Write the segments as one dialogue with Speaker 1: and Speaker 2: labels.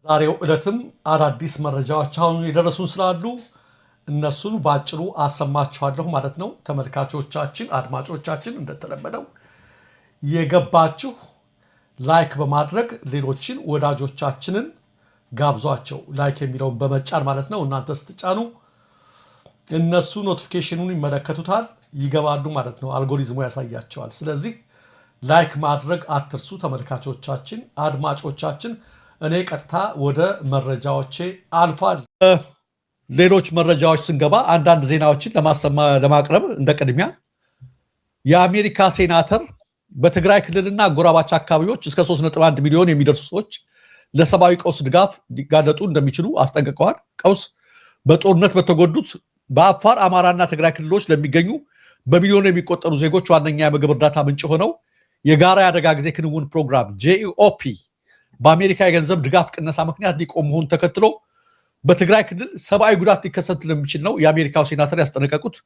Speaker 1: ዛሬው ዕለትም አዳዲስ መረጃዎች አሁን የደረሱን ስላሉ እነሱን ባጭሩ አሰማችኋለሁ ማለት ነው። ተመልካቾቻችን፣ አድማጮቻችን እንደተለመደው የገባችሁ ላይክ በማድረግ ሌሎችን ወዳጆቻችንን ጋብዟቸው። ላይክ የሚለውን በመጫን ማለት ነው። እናንተ ስትጫኑ እነሱ ኖቲፊኬሽኑን ይመለከቱታል፣ ይገባሉ ማለት ነው። አልጎሪዝሙ ያሳያቸዋል። ስለዚህ ላይክ ማድረግ አትርሱ ተመልካቾቻችን፣ አድማጮቻችን። እኔ ቀጥታ ወደ መረጃዎቼ አልፋል። ሌሎች መረጃዎች ስንገባ አንዳንድ ዜናዎችን ለማቅረብ እንደ ቅድሚያ የአሜሪካ ሴናተር በትግራይ ክልልና አጎራባች አካባቢዎች እስከ 3.1 ሚሊዮን የሚደርሱ ሰዎች ለሰብአዊ ቀውስ ድጋፍ ሊጋለጡ እንደሚችሉ አስጠንቅቀዋል። ቀውስ በጦርነት በተጎዱት በአፋር፣ አማራና ትግራይ ክልሎች ለሚገኙ በሚሊዮን የሚቆጠሩ ዜጎች ዋነኛ የምግብ እርዳታ ምንጭ ሆነው የጋራ የአደጋ ጊዜ ክንውን ፕሮግራም ጄኢኦፒ በአሜሪካ የገንዘብ ድጋፍ ቅነሳ ምክንያት ሊቆም መሆኑን ተከትሎ በትግራይ ክልል ሰብአዊ ጉዳት ሊከሰት እንደሚችል ነው የአሜሪካው ሴናተር ያስጠነቀቁት።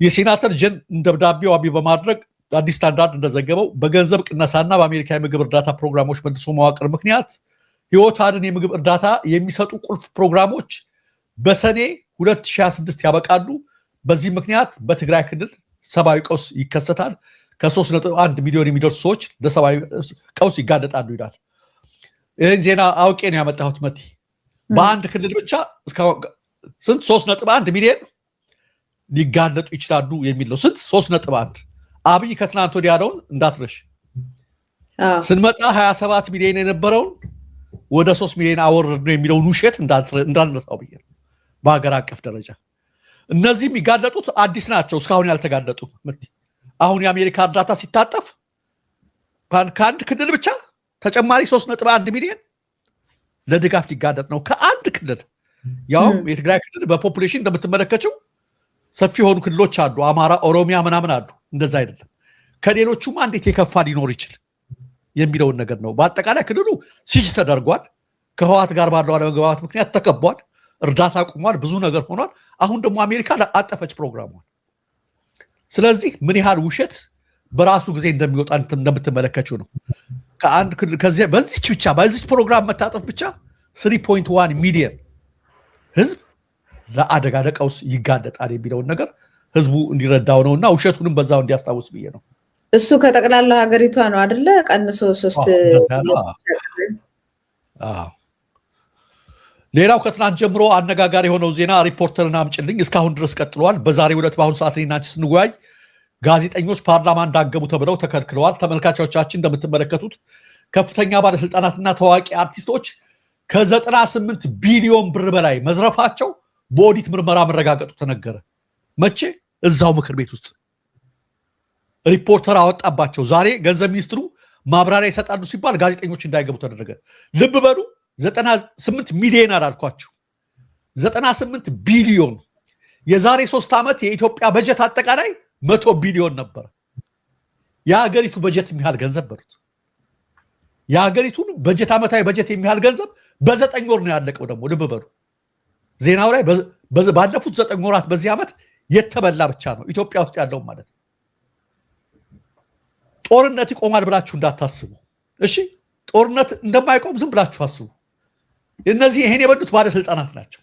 Speaker 1: የሴናተር ጀን ደብዳቤ ዋቢ በማድረግ አዲስ ስታንዳርድ እንደዘገበው በገንዘብ ቅነሳና በአሜሪካ የምግብ እርዳታ ፕሮግራሞች መልሶ መዋቅር ምክንያት ሕይወት አድን የምግብ እርዳታ የሚሰጡ ቁልፍ ፕሮግራሞች በሰኔ 2026 ያበቃሉ። በዚህ ምክንያት በትግራይ ክልል ሰብአዊ ቀውስ ይከሰታል። ከ3.1 ሚሊዮን የሚደርሱ ሰዎች ለሰብአዊ ቀውስ ይጋለጣሉ ይላል። ይህን ዜና አውቄ ነው ያመጣሁት። መቲ በአንድ ክልል ብቻ ስንት 3.1 ሚሊዮን ሊጋለጡ ይችላሉ የሚል ነው። ስንት 3.1 አብይ ከትናንት ወዲያ ያለውን እንዳትረሽ። ስንመጣ 27 ሚሊዮን የነበረውን ወደ 3 ሚሊዮን አወረድ ነው የሚለውን ውሸት እንዳልነሳው ብዬ ነው። በሀገር አቀፍ ደረጃ እነዚህ የሚጋለጡት አዲስ ናቸው፣ እስካሁን ያልተጋለጡ። አሁን የአሜሪካ እርዳታ ሲታጠፍ ከአንድ ክልል ብቻ ተጨማሪ 3.1 ሚሊዮን ለድጋፍ ሊጋለጥ ነው። ከአንድ ክልል ያውም የትግራይ ክልል በፖፑሌሽን እንደምትመለከችው ሰፊ የሆኑ ክልሎች አሉ፣ አማራ፣ ኦሮሚያ ምናምን አሉ። እንደዛ አይደለም። ከሌሎቹም እንዴት የከፋ ሊኖር ይችል የሚለውን ነገር ነው። በአጠቃላይ ክልሉ ሲጅ ተደርጓል። ከህወሓት ጋር ባለው አለመግባባት ምክንያት ተከቧል። እርዳታ ቆሟል። ብዙ ነገር ሆኗል። አሁን ደግሞ አሜሪካ አጠፈች ፕሮግራሟን። ስለዚህ ምን ያህል ውሸት በራሱ ጊዜ እንደሚወጣ እንደምትመለከችው ነው። ከአንድ ክልል ከዚህ በዚች ፕሮግራም መታጠፍ ብቻ 3.1 ሚሊዮን ህዝብ ለአደጋ ለቀውስ ይጋለጣል የሚለውን ነገር ህዝቡ እንዲረዳው ነውና ውሸቱንም በዛው እንዲያስታውስ ብዬ ነው።
Speaker 2: እሱ ከጠቅላላ ሀገሪቷ ነው አይደለ? ቀንሶ 3
Speaker 1: ሌላው ከትናንት ጀምሮ አነጋጋሪ የሆነው ዜና ሪፖርተርን አምጭልኝ እስካሁን ድረስ ቀጥሏል። በዛሬው ዕለት በአሁኑ ሰዓት እኔና አንቺ ስንወያይ ጋዜጠኞች ፓርላማ እንዳገቡ ተብለው ተከልክለዋል። ተመልካቾቻችን እንደምትመለከቱት ከፍተኛ ባለስልጣናትና ታዋቂ አርቲስቶች ከ98 ቢሊዮን ብር በላይ መዝረፋቸው በኦዲት ምርመራ መረጋገጡ ተነገረ። መቼ? እዛው ምክር ቤት ውስጥ ሪፖርተር አወጣባቸው። ዛሬ ገንዘብ ሚኒስትሩ ማብራሪያ ይሰጣሉ ሲባል ጋዜጠኞች እንዳይገቡ ተደረገ። ልብ በሉ 98 ሚሊዮን አላልኳቸው፣ 98 ቢሊዮን። የዛሬ 3 ዓመት የኢትዮጵያ በጀት አጠቃላይ 100 ቢሊዮን ነበር። የሀገሪቱ በጀት የሚያህል ገንዘብ በሉት። የሀገሪቱን በጀት ዓመታዊ በጀት የሚያህል ገንዘብ በ9 ወር ነው ያለቀው። ደግሞ ልብ በሉ ዜናው ላይ ባለፉት 9 ወራት በዚህ ዓመት የተበላ ብቻ ነው ኢትዮጵያ ውስጥ ያለው ማለት ነው። ጦርነት ይቆማል ብላችሁ እንዳታስቡ እሺ። ጦርነት እንደማይቆም ዝም ብላችሁ አስቡ። እነዚህ ይሄን የበሉት ባለስልጣናት ናቸው።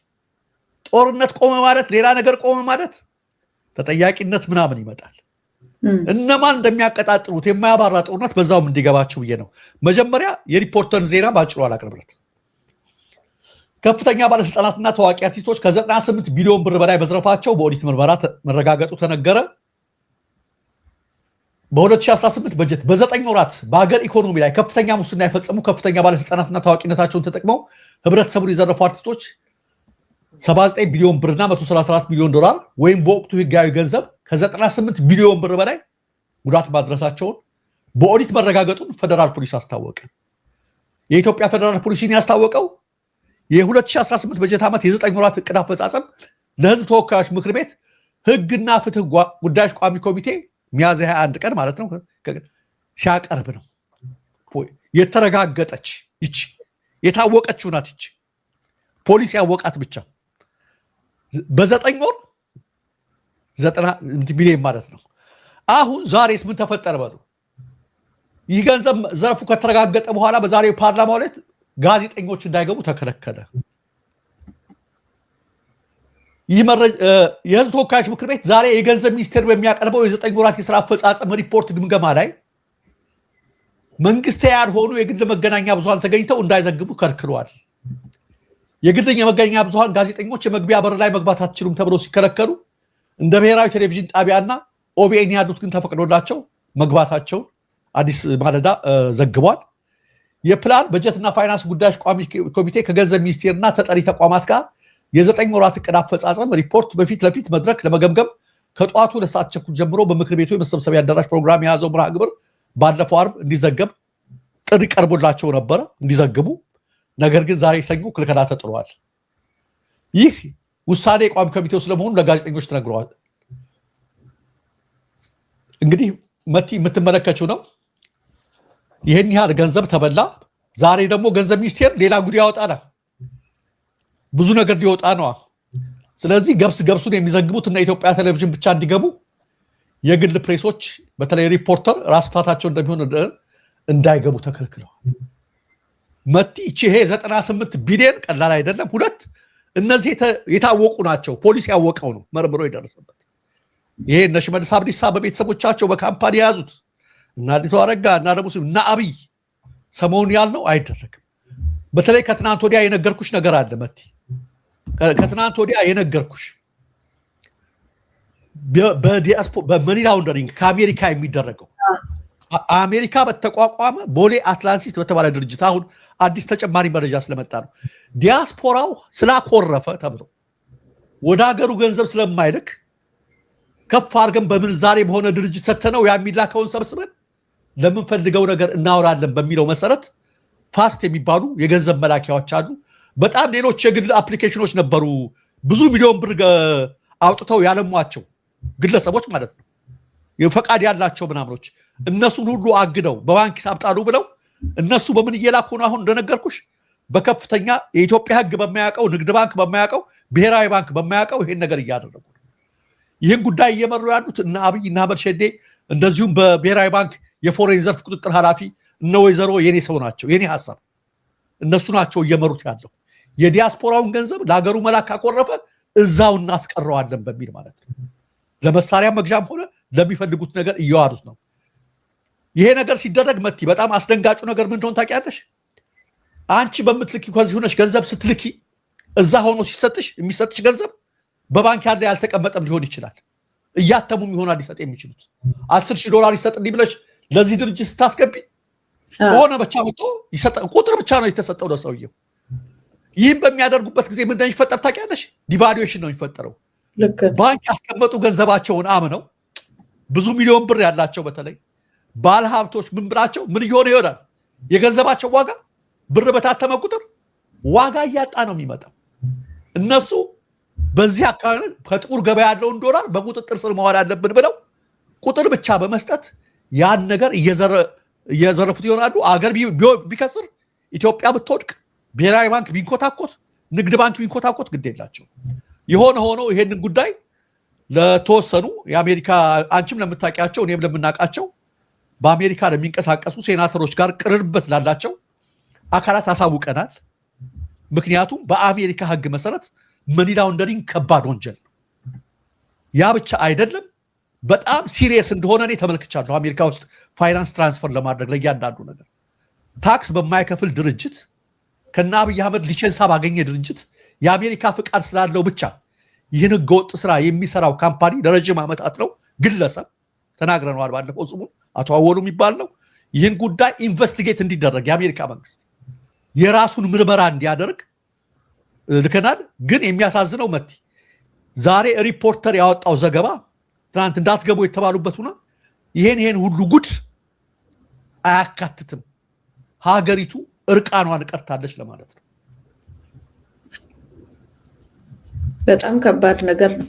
Speaker 1: ጦርነት ቆመ ማለት ሌላ ነገር ቆመ ማለት ተጠያቂነት ምናምን ይመጣል። እነማን እንደሚያቀጣጥሉት የማያባራ ጦርነት በዛውም እንዲገባችሁ ብዬ ነው። መጀመሪያ የሪፖርተርን ዜና ባጭሩ አላቅርብለት። ከፍተኛ ባለስልጣናትና ታዋቂ አርቲስቶች ከ98 ቢሊዮን ብር በላይ መዝረፋቸው በኦዲት ምርመራ መረጋገጡ ተነገረ። በ2018 በጀት በ9 ወራት በሀገር ኢኮኖሚ ላይ ከፍተኛ ሙስና የፈጸሙ ከፍተኛ ባለስልጣናትና ታዋቂነታቸውን ተጠቅመው ህብረተሰቡን የዘረፉ አርቲስቶች 79 ቢሊዮን ብርና 134 ሚሊዮን ዶላር ወይም በወቅቱ ህጋዊ ገንዘብ ከ98 ቢሊዮን ብር በላይ ጉዳት ማድረሳቸውን በኦዲት መረጋገጡን ፌደራል ፖሊስ አስታወቀ። የኢትዮጵያ ፌደራል ፖሊስን ያስታወቀው የ2018 በጀት ዓመት የ9 ወራት እቅድ አፈጻጸም ለህዝብ ተወካዮች ምክር ቤት ህግና ፍትህ ጉዳዮች ቋሚ ኮሚቴ ሚያዝያ 21 ቀን ማለት ነው ሲያቀርብ ነው። የተረጋገጠች ይቺ የታወቀችው ናት። ይቺ ፖሊስ ያወቃት ብቻ በ9 ወር 90 ቢሊዮን ማለት ነው። አሁን ዛሬስ ምን ተፈጠረ በሉ። ይህ ገንዘብ ዘርፉ ከተረጋገጠ በኋላ በዛሬው ፓርላማው ላይ ጋዜጠኞች እንዳይገቡ ተከለከለ። የህዝብ ተወካዮች ምክር ቤት ዛሬ የገንዘብ ሚኒስቴር በሚያቀርበው የ9 ወራት የስራ አፈጻጸም ሪፖርት ግምገማ ላይ መንግስታዊ ያልሆኑ የግል መገናኛ ብዙሃን ተገኝተው እንዳይዘግቡ ከልክሏል። የግል መገናኛ ብዙሃን ጋዜጠኞች የመግቢያ በር ላይ መግባት አትችሉም ተብለው ሲከለከሉ እንደ ብሔራዊ ቴሌቪዥን ጣቢያና ኦቢኤን ያሉት ግን ተፈቅዶላቸው መግባታቸውን አዲስ ማለዳ ዘግቧል። የፕላን በጀትና ፋይናንስ ጉዳዮች ቋሚ ኮሚቴ ከገንዘብ ሚኒስቴርና ተጠሪ ተቋማት ጋር የ9 ወራት ዕቅድ አፈጻጸም ሪፖርት በፊት ለፊት መድረክ ለመገምገም ከጠዋቱ 2 ሰዓት ተኩል ጀምሮ በምክር ቤቱ የመሰብሰቢያ አዳራሽ ፕሮግራም የያዘው መርሃ ግብር ባለፈው ዓርብ እንዲዘገብ ጥሪ ቀርቦላቸው ነበረ እንዲዘግቡ። ነገር ግን ዛሬ ሰኞ ክልከላ ተጥሏል። ይህ ውሳኔ የቋሚ ኮሚቴው ስለመሆኑ ለጋዜጠኞች ተነግረዋል። እንግዲህ መቲ የምትመለከችው ነው። ይህን ያህል ገንዘብ ተበላ። ዛሬ ደግሞ ገንዘብ ሚኒስቴር ሌላ ጉድ ያወጣናል። ብዙ ነገር ሊወጣ ነው። ስለዚህ ገብሱን የሚዘግቡት እና ኢትዮጵያ ቴሌቪዥን ብቻ እንዲገቡ የግል ፕሬሶች በተለይ ሪፖርተር ራስታታቸው እንደሚሆን እንዳይገቡ ተከልክለዋል። መቲ ይሄ 98 ቢሊዮን ቀላል አይደለም። ሁለት እነዚህ የታወቁ ናቸው። ፖሊስ ያወቀው ነው መርምሮ የደረሰበት። ይሄ እነ ሽመልስ አብዲሳ በቤተሰቦቻቸው በካምፓኒ የያዙት እና አዲሱ አረጋ እና ደግሞ እና አብይ ሰሞኑን ያልነው አይደረግም። በተለይ ከትናንት ወዲያ የነገርኩሽ ነገር አለ መቲ። ከትናንት ወዲያ የነገርኩሽ በመኒ ላውንደሪንግ ከአሜሪካ የሚደረገው አሜሪካ በተቋቋመ ቦሌ አትላንቲስ በተባለ ድርጅት አሁን አዲስ ተጨማሪ መረጃ ስለመጣ ነው። ዲያስፖራው ስላኮረፈ ተብሎ ወደ ሀገሩ ገንዘብ ስለማይልክ ከፍ አድርገን በምንዛሬ በሆነ ድርጅት ሰተነው የሚላከውን ሰብስበን ለምንፈልገው ነገር እናወራለን በሚለው መሰረት ፋስት የሚባሉ የገንዘብ መላኪያዎች አሉ። በጣም ሌሎች የግል አፕሊኬሽኖች ነበሩ። ብዙ ሚሊዮን ብር አውጥተው ያለሟቸው ግለሰቦች ማለት ነው፣ የፈቃድ ያላቸው ምናምኖች። እነሱን ሁሉ አግደው በባንክ ሂሳብ ጣሉ ብለው እነሱ በምን እየላኩ ነው? አሁን እንደነገርኩሽ በከፍተኛ የኢትዮጵያ ሕግ በማያውቀው ንግድ ባንክ በማያውቀው ብሔራዊ ባንክ በማያውቀው ይሄን ነገር እያደረጉ ነው። ይህን ጉዳይ እየመሩ ያሉት እነ አብይ እና አህመድ ሸዴ፣ እንደዚሁም በብሔራዊ ባንክ የፎሬን ዘርፍ ቁጥጥር ኃላፊ እነ ወይዘሮ የኔ ሰው ናቸው። የኔ ሀሳብ እነሱ ናቸው እየመሩት ያለው። የዲያስፖራውን ገንዘብ ለሀገሩ መላክ ካኮረፈ እዛው እናስቀረዋለን በሚል ማለት ነው። ለመሳሪያ መግዣም ሆነ ለሚፈልጉት ነገር እየዋሉት ነው። ይሄ ነገር ሲደረግ መቲ በጣም አስደንጋጩ ነገር ምን እንደሆነ ታውቂያለሽ? አንቺ በምትልኪ ከዚህ ሆነሽ ገንዘብ ስትልኪ እዛ ሆኖ ሲሰጥሽ የሚሰጥሽ ገንዘብ በባንክ ያለ ያልተቀመጠም ሊሆን ይችላል። እያተሙም ይሆናል ሊሰጥ የሚችሉት። $10,000 ይሰጥልኝ ብለሽ ለዚህ ድርጅት ስታስገቢ ሆነ ብቻ መጥቶ ቁጥር ብቻ ነው የተሰጠው ለሰውየው። ይህም በሚያደርጉበት ጊዜ ምን እንደሚፈጠር ታውቂያለሽ? ዲቫሉዌሽን ነው የሚፈጠረው። ባንክ ያስቀመጡ ገንዘባቸውን አምነው ብዙ ሚሊዮን ብር ያላቸው በተለይ ባለ ሀብቶች ምን ብላቸው ምን እየሆነ ይሆናል? የገንዘባቸው ዋጋ ብር በታተመ ቁጥር ዋጋ እያጣ ነው የሚመጣው። እነሱ በዚህ አካባቢ ከጥቁር ገበያ ያለውን ዶላር በቁጥጥር ስር መዋል አለብን ብለው ቁጥር ብቻ በመስጠት ያን ነገር እየዘረፉት ይሆናሉ። አገር ቢከስር፣ ኢትዮጵያ ብትወድቅ፣ ብሔራዊ ባንክ ቢንኮታኮት፣ ንግድ ባንክ ቢንኮታኮት ግድ የላቸው። የሆነ ሆኖ ይሄንን ጉዳይ ለተወሰኑ የአሜሪካ አንቺም ለምታውቂያቸው እኔም ለምናውቃቸው በአሜሪካ ለሚንቀሳቀሱ ሴናተሮች ጋር ቅርርበት ላላቸው አካላት አሳውቀናል። ምክንያቱም በአሜሪካ ሕግ መሰረት መኒ ላውንደሪንግ ከባድ ወንጀል ነው። ያ ብቻ አይደለም፣ በጣም ሲሪየስ እንደሆነ እኔ ተመልክቻለሁ። አሜሪካ ውስጥ ፋይናንስ ትራንስፈር ለማድረግ ለእያንዳንዱ ነገር ታክስ በማይከፍል ድርጅት ከነ አብይ አህመድ ሊቸንሳ ባገኘ ድርጅት የአሜሪካ ፍቃድ ስላለው ብቻ ይህን ህገወጥ ስራ የሚሰራው ካምፓኒ ለረጅም ዓመታት ነው ግለሰብ ተናግረነዋል። ባለፈው ጽሙን አቶ አወሉ የሚባል ነው። ይህን ጉዳይ ኢንቨስቲጌት እንዲደረግ የአሜሪካ መንግስት የራሱን ምርመራ እንዲያደርግ ልከናል። ግን የሚያሳዝነው መቲ ዛሬ ሪፖርተር ያወጣው ዘገባ ትናንት እንዳትገቡ የተባሉበት ሆና ይሄን ሁሉ ጉድ አያካትትም። ሀገሪቱ እርቃኗን ቀርታለች ለማለት ነው።
Speaker 2: በጣም ከባድ ነገር ነው።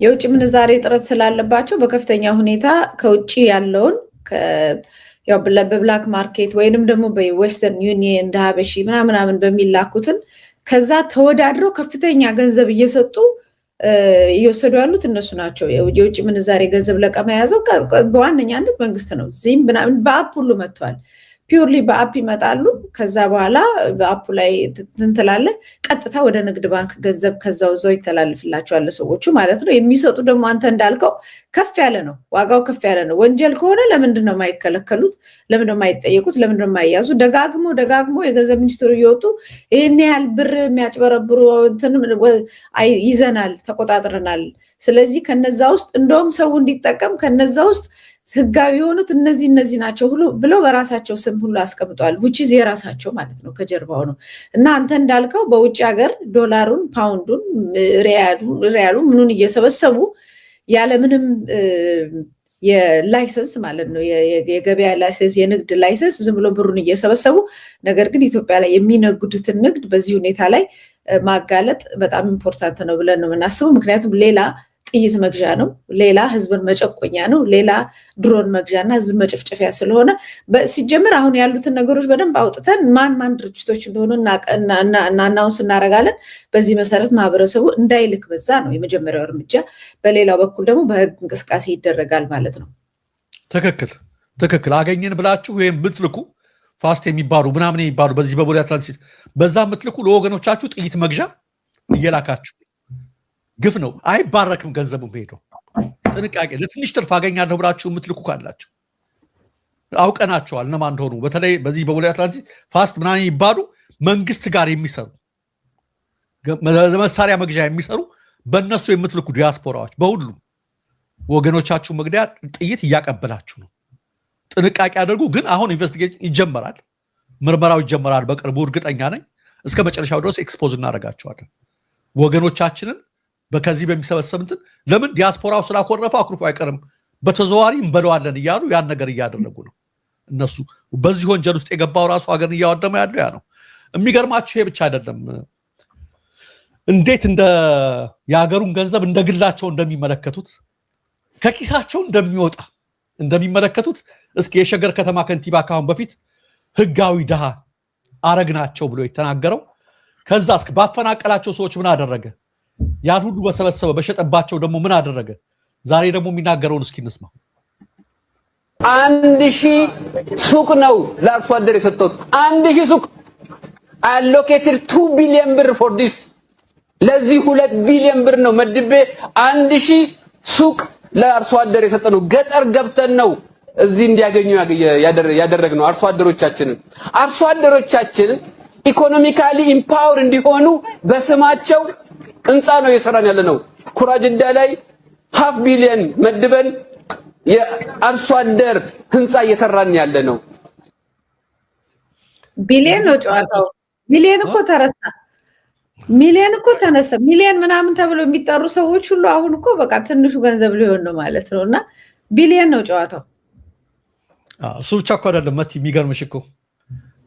Speaker 2: የውጭ ምንዛሬ እጥረት ስላለባቸው በከፍተኛ ሁኔታ ከውጭ ያለውን በብላክ ማርኬት ወይንም ደግሞ በዌስተርን ዩኒየን እንደ ሀበሺ ምናምን በሚላኩትን ከዛ ተወዳድረው ከፍተኛ ገንዘብ እየወሰዱ ያሉት እነሱ ናቸው። የውጭ ምንዛሬ ገንዘብ ለቀማ የያዘው በዋነኛነት መንግስት ነው። እዚህም ምናምን በአፕ ሁሉ መጥቷል። ፒውርሊ በአፕ ይመጣሉ። ከዛ በኋላ በአፑ ላይ ትንትላለ ቀጥታ ወደ ንግድ ባንክ ገንዘብ ከዛው ዘው ይተላልፍላቸዋል ሰዎቹ ማለት ነው። የሚሰጡ ደግሞ አንተ እንዳልከው ከፍ ያለ ነው፣ ዋጋው ከፍ ያለ ነው። ወንጀል ከሆነ ለምንድን ነው የማይከለከሉት? ለምንድን ነው የማይጠየቁት? ለምንድን ነው የማይያዙ? ደጋግሞ የገንዘብ ሚኒስትሩ እየወጡ ይህን ያህል ብር የሚያጭበረብሩ ይዘናል፣ ተቆጣጥረናል። ስለዚህ ከነዛ ውስጥ እንደውም ሰው እንዲጠቀም ከነዛ ውስጥ ህጋዊ የሆኑት እነዚህ ናቸው ሁሉ ብለው በራሳቸው ስም ሁሉ አስቀምጠዋል። ውጪ የራሳቸው ማለት ነው ከጀርባው ነው። እና አንተ እንዳልከው በውጭ ሀገር ዶላሩን፣ ፓውንዱን፣ ሪያሉ ምኑን እየሰበሰቡ ያለምንም የላይሰንስ ማለት ነው የገበያ ላይሰንስ የንግድ ላይሰንስ ዝም ብሎ ብሩን እየሰበሰቡ ነገር ግን ኢትዮጵያ ላይ የሚነግዱትን ንግድ በዚህ ሁኔታ ላይ ማጋለጥ በጣም ኢምፖርታንት ነው ብለን ነው የምናስበው። ምክንያቱም ሌላ ጥይት መግዣ ነው፣ ሌላ ህዝብን መጨቆኛ ነው፣ ሌላ ድሮን መግዣና ህዝብን መጨፍጨፊያ ስለሆነ ሲጀምር አሁን ያሉትን ነገሮች በደንብ አውጥተን ማን ድርጅቶች እንደሆኑ እናናውንስ እናደርጋለን። በዚህ መሰረት ማህበረሰቡ እንዳይልክ በዛ ነው የመጀመሪያው እርምጃ። በሌላው በኩል ደግሞ በህግ እንቅስቃሴ ይደረጋል ማለት ነው።
Speaker 1: ትክክል አገኘን ብላችሁ ወይም ብትልኩ ፋስት የሚባሉ ምናምን የሚባሉ በዚህ በቦሌ አትላንቲስ በዛ ምትልኩ ለወገኖቻችሁ ጥይት መግዣ እየላካችሁ ግፍ ነው። አይባረክም ገንዘቡ ሄዶ። ጥንቃቄ። ለትንሽ ትርፍ አገኛለሁ ብላችሁ የምትልኩ ካላችሁ አውቀናቸዋል እነማን እንደሆኑ። በተለይ በዚህ በቦሌ አትላንቲስ ፋስት ምናምን ይባሉ መንግስት ጋር የሚሰሩ መሳሪያ መግዣ የሚሰሩ በእነሱ የምትልኩ ዲያስፖራዎች በሁሉም ወገኖቻችሁ መግደያ ጥይት እያቀበላችሁ ነው። ጥንቃቄ አድርጉ። ግን አሁን ኢንቨስቲጌሽን ይጀመራል፣ ምርመራው ይጀመራል በቅርቡ እርግጠኛ ነኝ። እስከ መጨረሻው ድረስ ኤክስፖዝ እናደርጋቸዋለን ወገኖቻችንን በከዚህ በሚሰበሰብንትን። ለምን ዲያስፖራው ስላኮረፈ አኩርፎ አይቀርም፣ በተዘዋዋሪ እንበለዋለን እያሉ ያን ነገር እያደረጉ ነው። እነሱ በዚህ ወንጀል ውስጥ የገባው ራሱ ሀገርን እያወደመ ያለው ያ ነው። የሚገርማችሁ ይሄ ብቻ አይደለም፣ እንዴት እንደ የሀገሩን ገንዘብ እንደ ግላቸው እንደሚመለከቱት ከኪሳቸው እንደሚመለከቱት እስኪ የሸገር ከተማ ከንቲባ ካሁን በፊት ህጋዊ ድሃ አረግናቸው ብሎ የተናገረው ከዛ እስኪ ባፈናቀላቸው ሰዎች ምን አደረገ? ያን ሁሉ በሰበሰበ በሸጠባቸው ደግሞ ምን አደረገ? ዛሬ ደግሞ የሚናገረውን እስኪ እንስማ።
Speaker 3: 1000 ሱቅ ነው ለአርሶ አደር የሰጠሁት። 1000 ሱቅ allocated 2 billion ብር for this ለዚህ 2 ቢሊዮን ብር ነው መድቤ 1000 ሱቅ ለአርሶ አደር የሰጠነው። ገጠር ገብተን ነው እዚህ እንዲያገኙ ያደረግነው አርሶ አደሮቻችንን ኢኮኖሚካሊ ኢምፓወር እንዲሆኑ በስማቸው ህንፃ ነው እየሰራን ያለነው። ኩራጅዳ ላይ 500 ሚሊዮን መድበን የአርሶ አደር ህንፃ እየሰራን ያለነው።
Speaker 2: ቢሊዮን ነው ጨዋታው። ሚሊዮን እኮ ተረሳ። ሚሊዮን እኮ ተነሳ። ሚሊዮን ምናምን ተብሎ የሚጠሩ ሰዎች ሁሉ አሁን እኮ በቃ ትንሹ ገንዘብ ሊሆን ነው ማለት ነው። እና ቢሊዮን ነው ጨዋታው።
Speaker 1: እሱ ብቻ እኮ አይደለም መቲ፣ የሚገርምሽ እኮ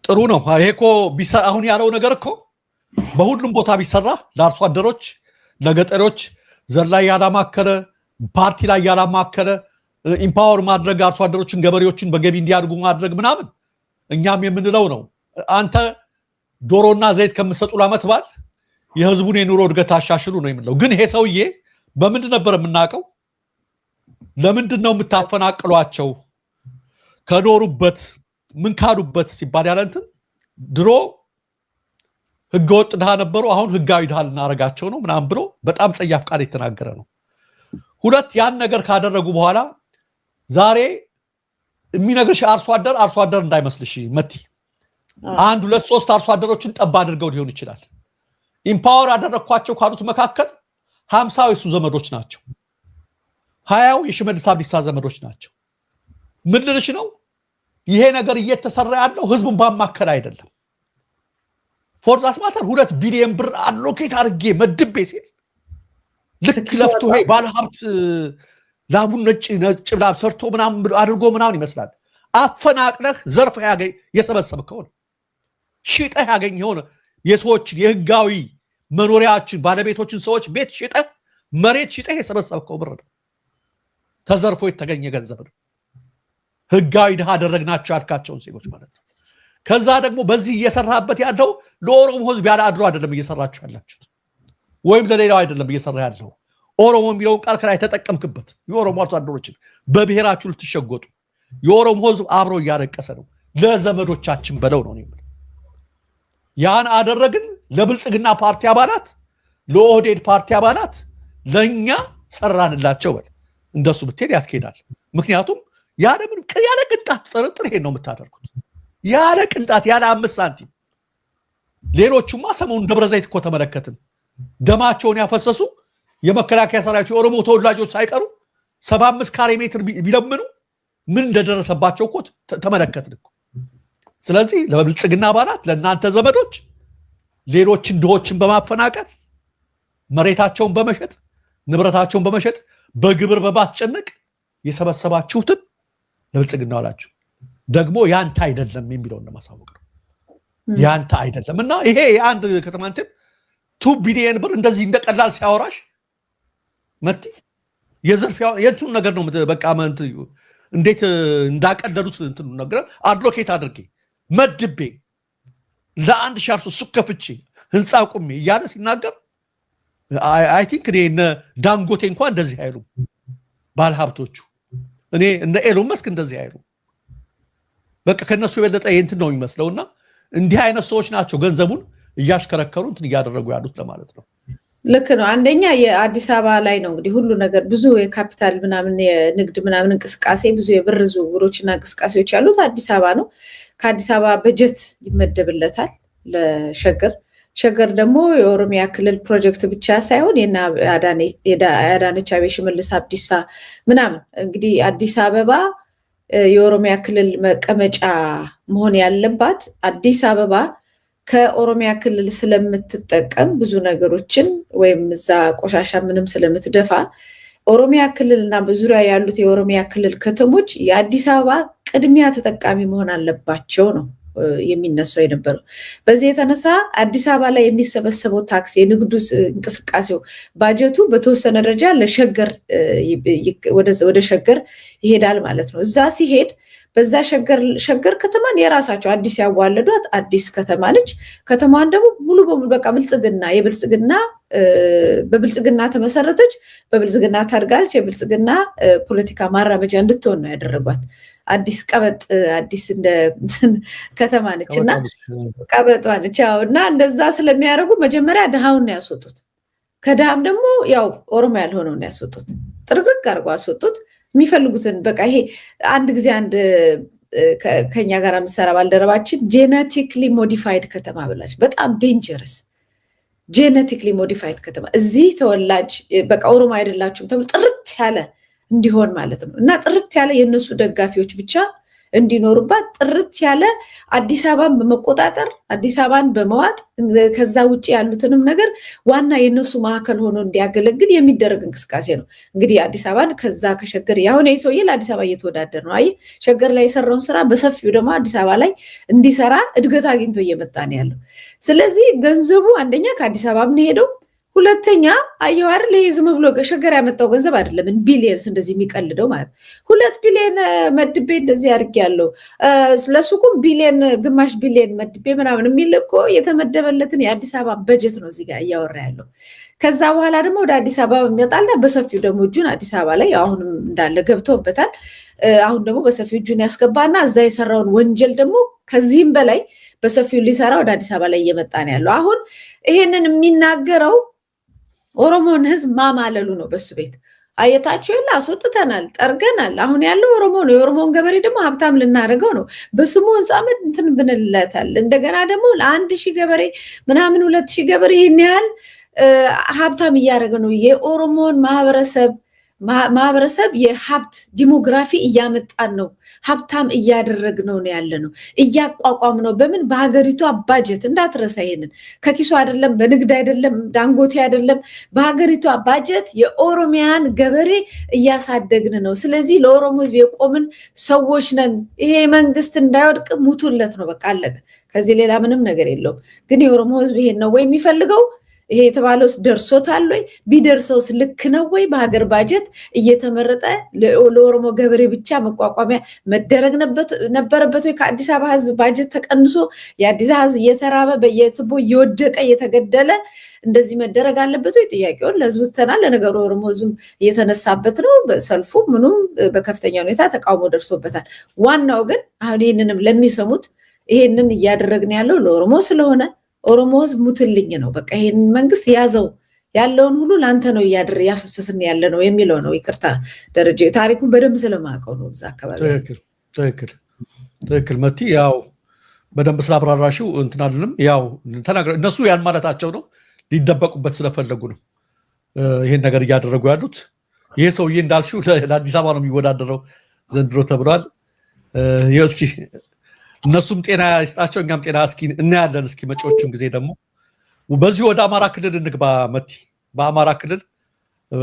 Speaker 1: ጥሩ ነው ይሄ እኮ አሁን ያለው ነገር እኮ በሁሉም ቦታ ቢሰራ ለአርሶ አደሮች፣ ለገጠሮች ዘር ላይ ያላማከለ ፓርቲ ላይ ያላማከለ ኢምፓወር ማድረግ አርሶ አደሮችን ገበሬዎችን በገቢ እንዲያድጉ ማድረግ ምናምን እኛም የምንለው ነው። አንተ ዶሮና ዘይት ከምትሰጡ ለዓመት በዓል የህዝቡን የኑሮ እድገት አሻሽሉ ነው የምንለው። ግን ይሄ ሰውዬ በምንድን ነበር የምናውቀው? ለምንድን ነው የምታፈናቅሏቸው? ከኖሩበት ምን ካሉበት ሲባል ያለ እንትን ድሮ ህገወጥ ድሃ ነበሩ፣ አሁን ህጋዊ ድሃ ልናረጋቸው ነው ምናምን ብሎ በጣም ጸያፍ ቃል የተናገረ ነው። ሁለት ያን ነገር ካደረጉ በኋላ ዛሬ የሚነግርሽ አርሶ አደር እንዳይመስልሽ መቲ፣ 1 2 3 አርሶ አደሮችን ጠብ አድርገው ሊሆን ይችላል። ኢምፓወር አደረኳቸው ካሉት መካከል 50 የሱ ዘመዶች ናቸው፣ 20 የሽመልስ አብዲሳ ዘመዶች ናቸው። ምን ልልሽ ነው? ይሄ ነገር እየተሰራ ያለው ህዝቡን ባማከለ አይደለም። ፎር ዛት ማተር 2 ቢሊዮን ብር አሎኬት አድርጌ መድቤ ሲል ልክ ለፍቶ ይሄ ባለሀብት ላቡን ነጭ ላብ ሰርቶ ምናምን አድርጎ ምናምን ይመስላል። አፈናቅለህ ዘርፍ የሰበሰብከው ሽጠህ ያገኝ የሆነ የሰዎች የህጋዊ መኖሪያችን ባለቤቶችን ሰዎች ቤት ሽጠህ መሬት ሽጠህ የሰበሰብከው ብር ነው። ተዘርፎ የተገኘ ገንዘብ ነው። ህጋዊ ድሃ አደረግናቸው ያልካቸውን ዜጎች ማለት ነው። ከዛ ደግሞ በዚህ እየሰራበት ያለው ለኦሮሞ ህዝብ ያለ አድሮ አይደለም እየሰራችሁ ያላችሁት፣ ወይም ለሌላው አይደለም እየሰራ ያለው። ኦሮሞ የሚለውን ቃል ከላይ ተጠቀምክበት። የኦሮሞ አርሶ አደሮችን በብሔራችሁ ልትሸጎጡ፣ የኦሮሞ ህዝብ አብሮ እያለቀሰ ነው። ለዘመዶቻችን በለው ነው የሚል ያን አደረግን። ለብልጽግና ፓርቲ አባላት ለኦህዴድ ፓርቲ አባላት ለኛ ሰራንላቸው በል እንደሱ ብትሄድ ያስኬዳል። ምክንያቱም ያለ ቅንጣት ጥርጥር ይሄን ነው የምታደርጉት። ያለ ቅንጣት ያለ 5 ሳንቲም። ሌሎቹማ ሰሞኑን ደብረ ዘይት እኮ ተመለከትን። ደማቸውን ያፈሰሱ የመከላከያ ሰራዊት የኦሮሞ ተወላጆች ሳይቀሩ 75 ካሬ ሜትር ቢለምኑ ምን እንደደረሰባቸው እኮ ተመለከትን እኮ። ስለዚህ ለብልጽግና አባላት ለእናንተ ዘመዶች ሌሎችን ድሆችን በማፈናቀል መሬታቸውን በመሸጥ ንብረታቸውን በመሸጥ በግብር በማስጨነቅ የሰበሰባችሁትን ለብልጽግና አላችሁ ደግሞ ያንተ አይደለም የሚለውን ለማሳወቅ ነው። ያንተ አይደለም እና ይሄ አንድ ከተማ እንትን 2 ቢሊዮን ብር እንደዚህ እንደቀላል ሲያወራሽ መቲ የዘርፊያ የቱን ነገር ነው በቃ እንዴት እንዳቀደሉት እንትን ነገር አድሎኬት አድርጌ መድቤ ለአንድ ሻርሱ ሱቅ ከፍቼ ህንፃ ቁሜ እያለ ሲናገር አይ ቲንክ እነ ዳንጎቴ እንኳን እንደዚህ አይሉም ባለሀብቶቹ። እኔ እነ ኤሎን መስክ እንደዚህ አይሉም። በቃ ከነሱ የበለጠ እንትን ነው የሚመስለውና እንዲህ አይነት ሰዎች ናቸው ገንዘቡን እያሽከረከሩ እንትን እያደረጉ ያሉት ለማለት ነው።
Speaker 2: ልክ ነው። አንደኛ የአዲስ አበባ ላይ ነው እንግዲህ ሁሉ ነገር ብዙ የካፒታል ምናምን የንግድ ምናምን እንቅስቃሴ ብዙ የብር ዝውውሮችና እንቅስቃሴዎች ያሉት አዲስ አበባ ነው። ከአዲስ አበባ በጀት ይመደብለታል ለሸገር። ሸገር ደግሞ የኦሮሚያ ክልል ፕሮጀክት ብቻ ሳይሆን የአዳነች አቤቤ ሽመልስ አብዲሳ ምናምን እንግዲህ አዲስ አበባ የኦሮሚያ ክልል መቀመጫ መሆን ያለባት አዲስ አበባ ከኦሮሚያ ክልል ስለምትጠቀም ብዙ ነገሮችን ወይም እዛ ቆሻሻ ምንም ስለምትደፋ ኦሮሚያ ክልልና በዙሪያ ያሉት የኦሮሚያ ክልል ከተሞች የአዲስ አበባ ቅድሚያ ተጠቃሚ መሆን አለባቸው ነው የሚነሳው የነበረው። በዚህ የተነሳ አዲስ አበባ ላይ የሚሰበሰበው ታክስ የንግዱ እንቅስቃሴው ባጀቱ በተወሰነ ደረጃ ለሸገር ወደ ሸገር ይሄዳል ማለት ነው። እዛ ሲሄድ በዛ ሸገር ከተማን የራሳቸው አዲስ ያዋለዷት አዲስ ከተማ ነች። ከተማዋን ደግሞ ሙሉ በሙሉ በቃ በብልጽግና ተመሰረተች፣ በብልጽግና ታድጋለች፣ የብልጽግና ፖለቲካ ማራመጃ እንድትሆን ነው ያደረጓት። አዲስ ቀበጥ አዲስ እንደ ከተማ ነች እና ቀበጧ ነች። ያው እና እንደዛ ስለሚያደርጉ መጀመሪያ ድሃውን ነው ያስወጡት። ከድሃም ደግሞ ያው ኦሮሞ ያልሆነውን ነው ያስወጡት። ጥርግርግ አድርጎ አስወጡት። የሚፈልጉትን በቃ ይሄ አንድ ጊዜ አንድ ከኛ ጋር የምሰራ ባልደረባችን ጄኔቲክሊ ሞዲፋይድ ከተማ ብላች። በጣም ዴንጀረስ ጄኔቲክሊ ሞዲፋይድ ከተማ እዚህ ተወላጅ በቃ ኦሮሞ አይደላችሁም ተብሎ ጥርት ያለ እንዲሆን ማለት ነው። እና ጥርት ያለ የነሱ ደጋፊዎች ብቻ እንዲኖሩባት ጥርት ያለ አዲስ አበባን በመቆጣጠር አዲስ አበባን በመዋጥ ከዛ ውጭ ያሉትንም ነገር ዋና የነሱ ማዕከል ሆኖ እንዲያገለግል የሚደረግ እንቅስቃሴ ነው። እንግዲህ አዲስ አበባን ከዛ ከሸገር ያሁን ሰውዬ ለአዲስ አበባ እየተወዳደር ነው። አይ ሸገር ላይ የሰራውን ስራ በሰፊው ደግሞ አዲስ አበባ ላይ እንዲሰራ እድገት አግኝቶ እየመጣ ነው ያለው። ስለዚህ ገንዘቡ አንደኛ ከአዲስ አበባ ምን ሄደው፣ ሁለተኛ አየው አይደል ይሄ ዝም ብሎ ሸገር ያመጣው ገንዘብ አይደለም። ቢሊየንስ እንደዚህ የሚቀልደው ማለት 2 ቢሊየን መድቤ እንደዚህ አድርጌያለሁ ለሱቁም ቢሊየን ግማሽ ቢሊየን መድቤ ምናምን የሚል እኮ የተመደበለትን የአዲስ አበባ በጀት ነው እዚህ ጋር እያወራ ያለው። ከዛ በኋላ ደግሞ ወደ አዲስ አበባ የሚመጣልና በሰፊው ደግሞ እጁን አዲስ አበባ ላይ አሁንም እንዳለ ገብቶበታል። አሁን ደግሞ በሰፊው እጁን ያስገባና እዛ የሰራውን ወንጀል ደግሞ ከዚህም በላይ በሰፊው ሊሰራ ወደ አዲስ አበባ ላይ እየመጣ ነው ያለው። አሁን ይሄንን የሚናገረው ኦሮሞን ህዝብ ማማለሉ ነው። በሱ ቤት አየታችሁ የለ አስወጥተናል፣ ጠርገናል። አሁን ያለው ኦሮሞ ነው። የኦሮሞን ገበሬ ደግሞ ሀብታም ልናደርገው ነው። በስሙ ህንፃመት እንትን ብንለታል። እንደገና ደግሞ ለ1000 ገበሬ ምናምን 2000 ገበሬ ይህን ያህል ሀብታም እያደረገ ነው። የኦሮሞን ማህበረሰብ የሀብት ዲሞግራፊ እያመጣን ነው። ሀብታም እያደረግነው ነው ያለ ነው። እያቋቋም ነው። በምን? በሀገሪቷ ባጀት እንዳትረሳ። ይሄንን ከኪሱ አይደለም፣ በንግድ አይደለም፣ ዳንጎቴ አይደለም። በሀገሪቷ ባጀት የኦሮሚያን ገበሬ እያሳደግን ነው። ስለዚህ ለኦሮሞ ህዝብ የቆምን ሰዎች ነን። ይሄ መንግስት እንዳይወድቅ ሙቱለት ነው። በቃ አለቀ። ከዚህ ሌላ ምንም ነገር የለውም። ግን የኦሮሞ ህዝብ ይሄን ነው ወይ የሚፈልገው? ይሄ የተባለውስ ደርሶታል ወይ? ቢደርሰውስ ልክ ነው ወይ? በሀገር ባጀት እየተመረጠ ለኦሮሞ ገበሬ ብቻ መቋቋሚያ መደረግ ነበረበት ወይ? ከአዲስ አበባ ህዝብ ባጀት ተቀንሶ የአዲስ አበባ ህዝብ እየተራበ በየትቦ እየወደቀ እየተገደለ እንደዚህ መደረግ አለበት ወይ? ጥያቄውን ለህዝቡ ትተናል። ለነገሩ ኦሮሞ ህዝብ እየተነሳበት ነው። በሰልፉ ምኑም በከፍተኛ ሁኔታ ተቃውሞ ደርሶበታል። ዋናው ግን አሁን ይህንንም ለሚሰሙት ይሄንን እያደረግን ያለው ለኦሮሞ ስለሆነ ኦሮሞ ህዝብ ሙትልኝ ነው። በቃ ይሄንን መንግስት ያዘው ያለውን ሁሉ ላንተ ነው ያፈሰስን ያለ ነው የሚለው ነው። ይቅርታ ደረጀ ታሪኩን በደንብ ስለማውቀው ነው እዛ አካባቢ።
Speaker 1: ትክክል መቲ፣ ያው በደንብ ስላብራራሽው እንትን አይደለም። ያው እነሱ ያን ማለታቸው ነው፣ ሊደበቁበት ስለፈለጉ ነው ይሄን ነገር እያደረጉ ያሉት። ይሄ ሰውዬ እንዳልሽው ለአዲስ አበባ ነው የሚወዳደረው ዘንድሮ ተብሏል። እስኪ እነሱም ጤና ይስጣቸው፣ እኛም ጤና እስኪ እናያለን። እስኪ መጪዎቹን ጊዜ ደግሞ በዚህ ወደ አማራ ክልል እንግባ መቲ። በአማራ ክልል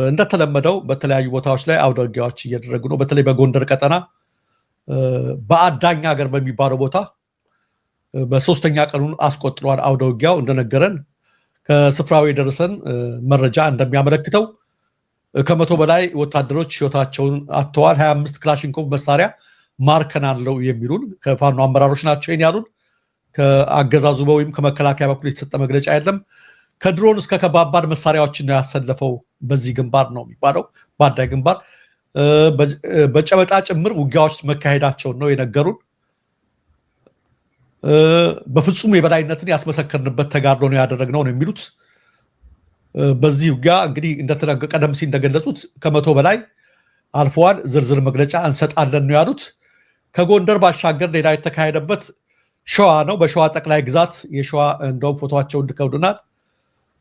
Speaker 1: እንደተለመደው በተለያዩ ቦታዎች ላይ አውደ ውጊያዎች እየደረጉ ነው። በተለይ በጎንደር ቀጠና በአዳኝ ሀገር በሚባለው ቦታ በሶስተኛ ቀኑን አስቆጥሯል አውደ ውጊያው። እንደነገረን ከስፍራው የደረሰን መረጃ እንደሚያመለክተው ከ100 በላይ ወታደሮች ህይወታቸውን አጥተዋል። 25 ክላሽንኮቭ መሳሪያ ማርከን አለው የሚሉን ከፋኖ አመራሮች ናቸው ያሉን። ከአገዛዙ ወይም ከመከላከያ በኩል የተሰጠ መግለጫ የለም። ከድሮን እስከ ከባባድ መሳሪያዎችን ነው ያሰለፈው በዚህ ግንባር ነው የሚባለው። በአዳይ ግንባር በጨበጣ ጭምር ውጊያዎች መካሄዳቸውን ነው የነገሩን። በፍጹም የበላይነትን ያስመሰከርንበት ተጋድሎ ነው ያደረግነው ነው የሚሉት። በዚህ ውጊያ እንግዲህ ቀደም ሲል እንደገለጹት ከ100 በላይ አልፈዋል። ዝርዝር መግለጫ እንሰጣለን ነው ያሉት። ከጎንደር ባሻገር ሌላ የተካሄደበት ሸዋ ነው። በሸዋ ጠቅላይ ግዛት የሸዋ እንደውም ፎቶቸውን ልከውልናል።